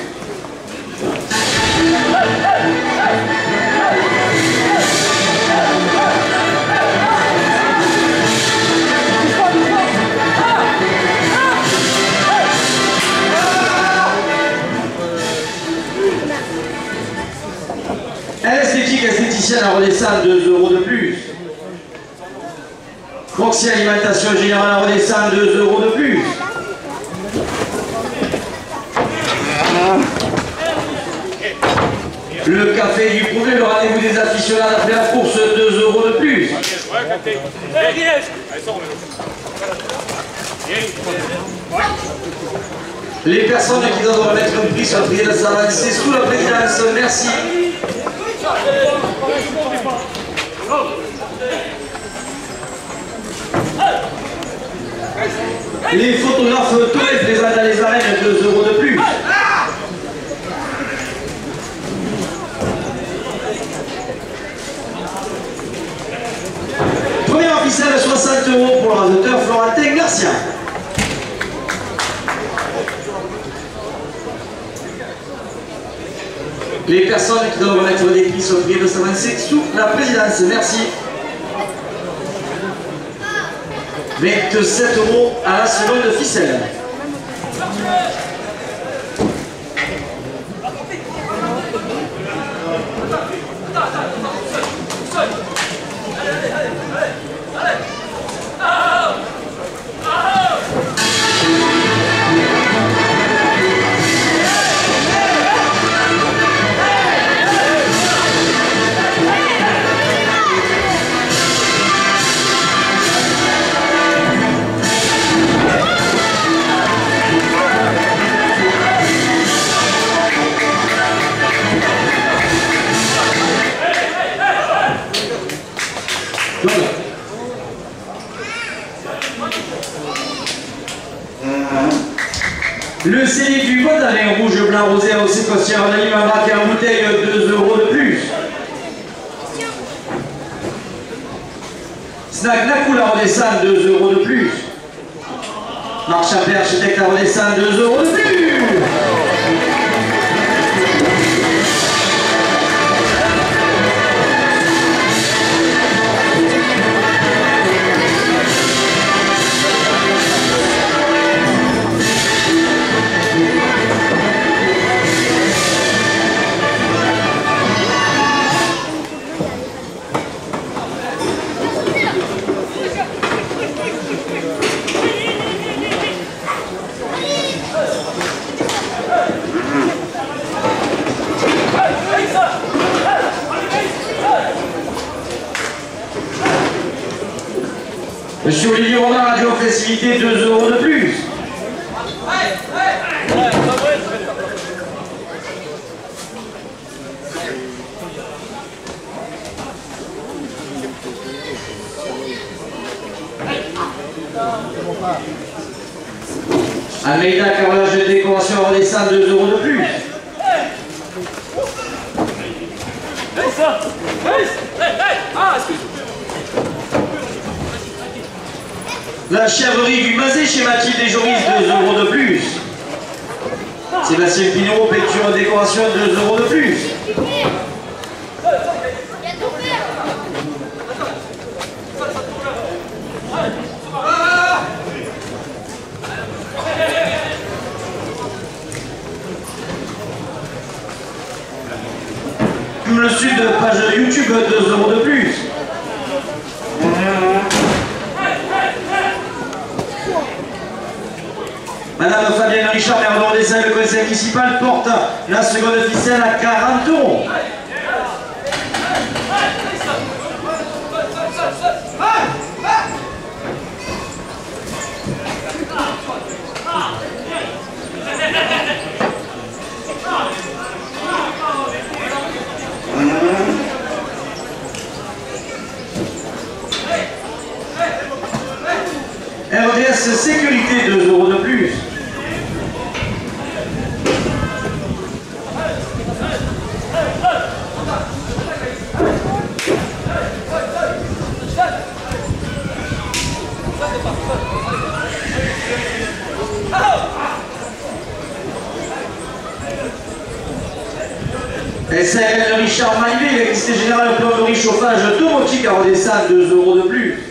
Esthétique esthéticienne à Redessalles, 2 € de plus. Proxy alimentation générale à Redessalles, 2 € de plus. Le café du Prouvé, le rendez-vous des aficionados après la course, 2 € de plus. Les personnes qui doivent remettre un prix sur le prix de s'avancer sous la présidence, merci. Les photographes Touré présentent à les arènes 2 € de plus. Première officielle 60 € pour le rasoteur Florentin Garcia. Les personnes qui doivent remettre des prix sont priées de s'avancer sous la présidence. Merci. 27 € à la seconde ficelle. Le CD du Gondalin rouge, blanc, rosé, aussi conscient, on anime un braquet en bouteille 2 € de plus. Snack Nakou la redescend 2 € de plus. Marc Champère, architecte la redescend 2 € de plus. Monsieur Olivier Romain, radio facilité 2 € de plus. Almeida, carrelage de décoration redescend 2 € de plus. La chèvrerie du Mazet chez Mathilde et Joris, 2 € de plus. Sébastien Pinot, peinture décoration, 2 € de plus. Le Sud, page YouTube, 2 € de plus. Madame Fabienne Richard, maire d'Ordessin, le conseil municipal porte la seconde ficelle à 40 €. RDS Sécurité, 2 € de plus. SAL Richard Maillet, l'électricité générale, plomberie, chauffage, domotique à redescendre, 2 € de plus.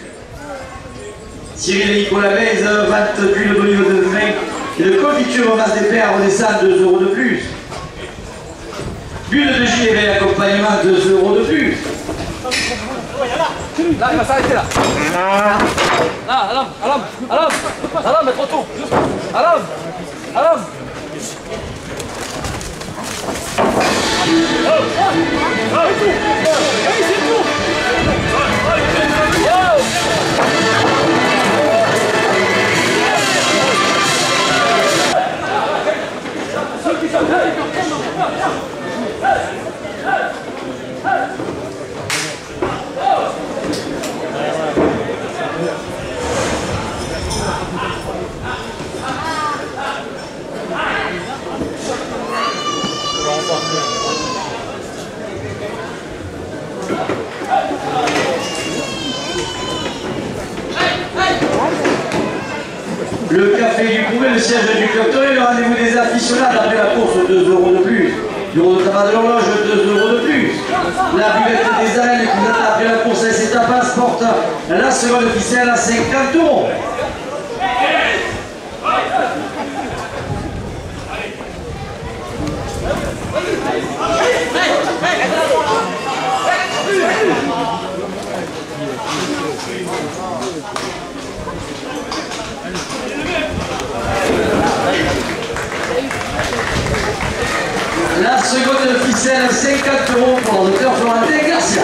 Cyril et Nicolas Bèze, vente d'huile d'olive de vin et de confiture masse des pères à redescendre, 2 € de plus. Bulle de gilet accompagnement, 2 € de plus. Là, il va s'arrêter là. Là, Alam, mais trop tôt. Alam. occupez le siège du club, le rendez-vous des aficionados après la course, 2 € de plus. L'euro de tabac de l'horloge, 2 € de plus. La buvette des arènes qui vous attend après la course à cette passe porte la seconde officielle à 50 €. La seconde officielle, 50 € pour le docteur Florentin Garcia.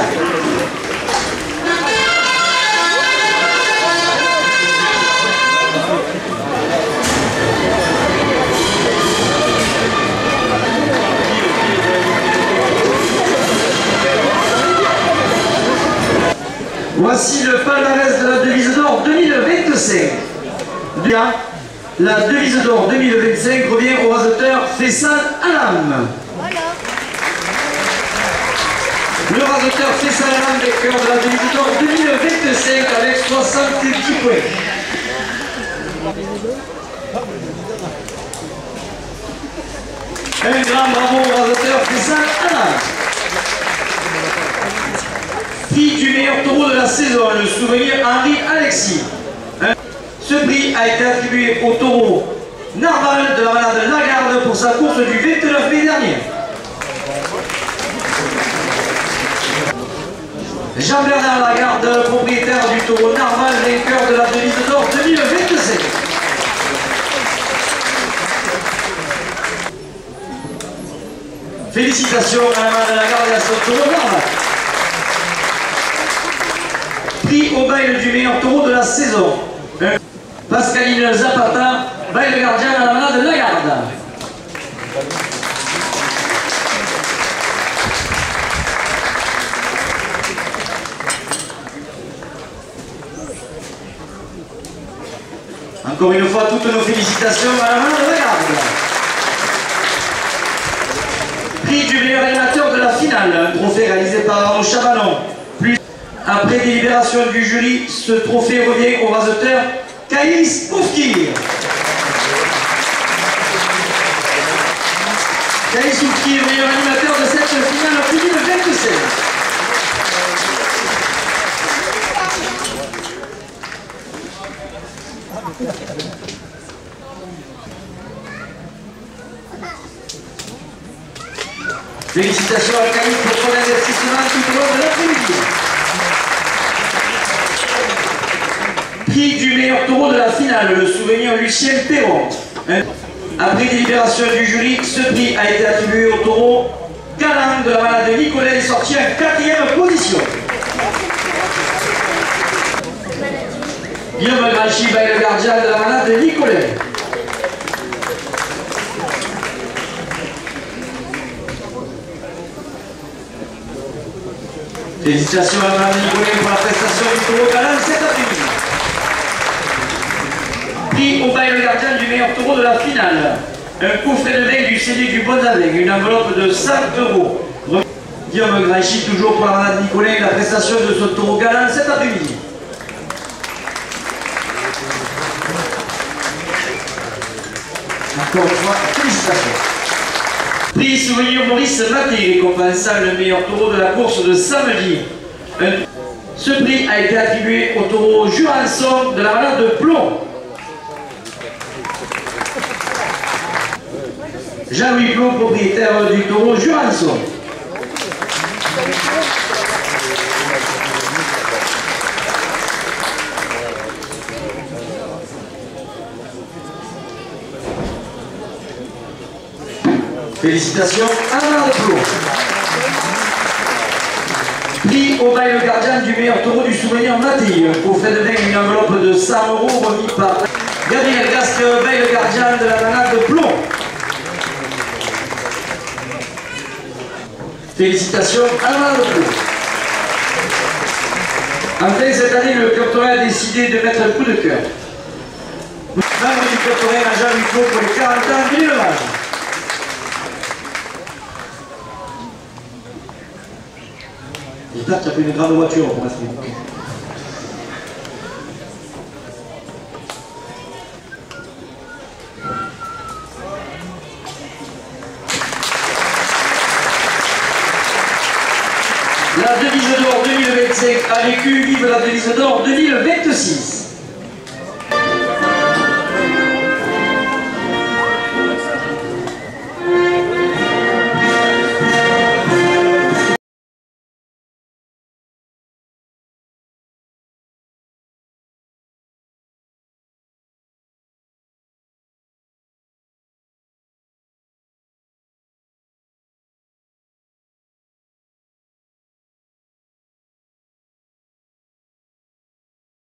Voici le palmarès de la devise d'or 2025. Bien, la devise d'or 2025 revient au raseteur Faisal Alam. Le raseteur Faisal Alam vainqueur de la devise d'or 2025 avec 70 points. Un grand bravo au raseteur Faisal Alam. Prix du meilleur taureau de la saison, le souvenir Henri Alexis. Ce prix a été attribué au taureau Narval de la malade Lagarde pour sa course du 29 mai dernier. Jean-Bernard Lagarde, propriétaire du taureau Narval, vainqueur de la devise d'or 2027. Félicitations à la malade Lagarde et à son taureau Narval. Prix au bail du meilleur taureau de la saison. Pascaline Zapata, bail gardien à la malade Lagarde. Encore une fois, toutes nos félicitations à la malade Lagarde. Prix du meilleur animateur de la finale, un trophée réalisé par Arnaud Chabalon. Après délibération du jury, ce trophée revient au raseteur Kaïs Oufkir. Kaïs Oufkir, meilleur animateur de cette finale en 2027. Félicitations à Kaïs pour son investissement tout au long de l'après-midi. Prix du meilleur taureau de la finale, le souvenir Lucien Perron. Après délibération du jury, ce prix a été attribué au taureau Galant de la malade Nicolet, sorti en 4e position. Guillaume Grachy, le gardien de la malade Nicolet. Félicitations à Mme Nicolet pour la prestation du taureau Galant cet après-midi. Prix au bail le gardien du meilleur taureau de la finale. Un coffret de vin du CD du Bon avec une enveloppe de 100 €. Guillaume Grachy, toujours pour la malade Nicolet, la prestation de ce taureau Galant cet après-midi. Encore une fois, félicitations. Prix souvenir Maurice Maté, récompensant le meilleur taureau de la course de samedi. Ce prix a été attribué au taureau Jurançon de la malade de Plomb. Jean-Louis Plomb, propriétaire du taureau Jurançon. Félicitations à Alain Plomb. Prix au bail le gardien du meilleur taureau du souvenir Maté. Coffret de vin, une enveloppe de 100 € remis par Gabriel Gasque, bail le gardien de la manade de Plomb. Félicitations à Alain Plomb. Enfin, cette année, le Club Torin a décidé de mettre un coup de cœur. Membre du Club Torin à Jean-Louis Plomb pour les 40 ans de l'élevage. J'espère que tu as pris une grande voiture pour l'instant. La devise d'or 2025 a vécu, vive la devise d'or 2026.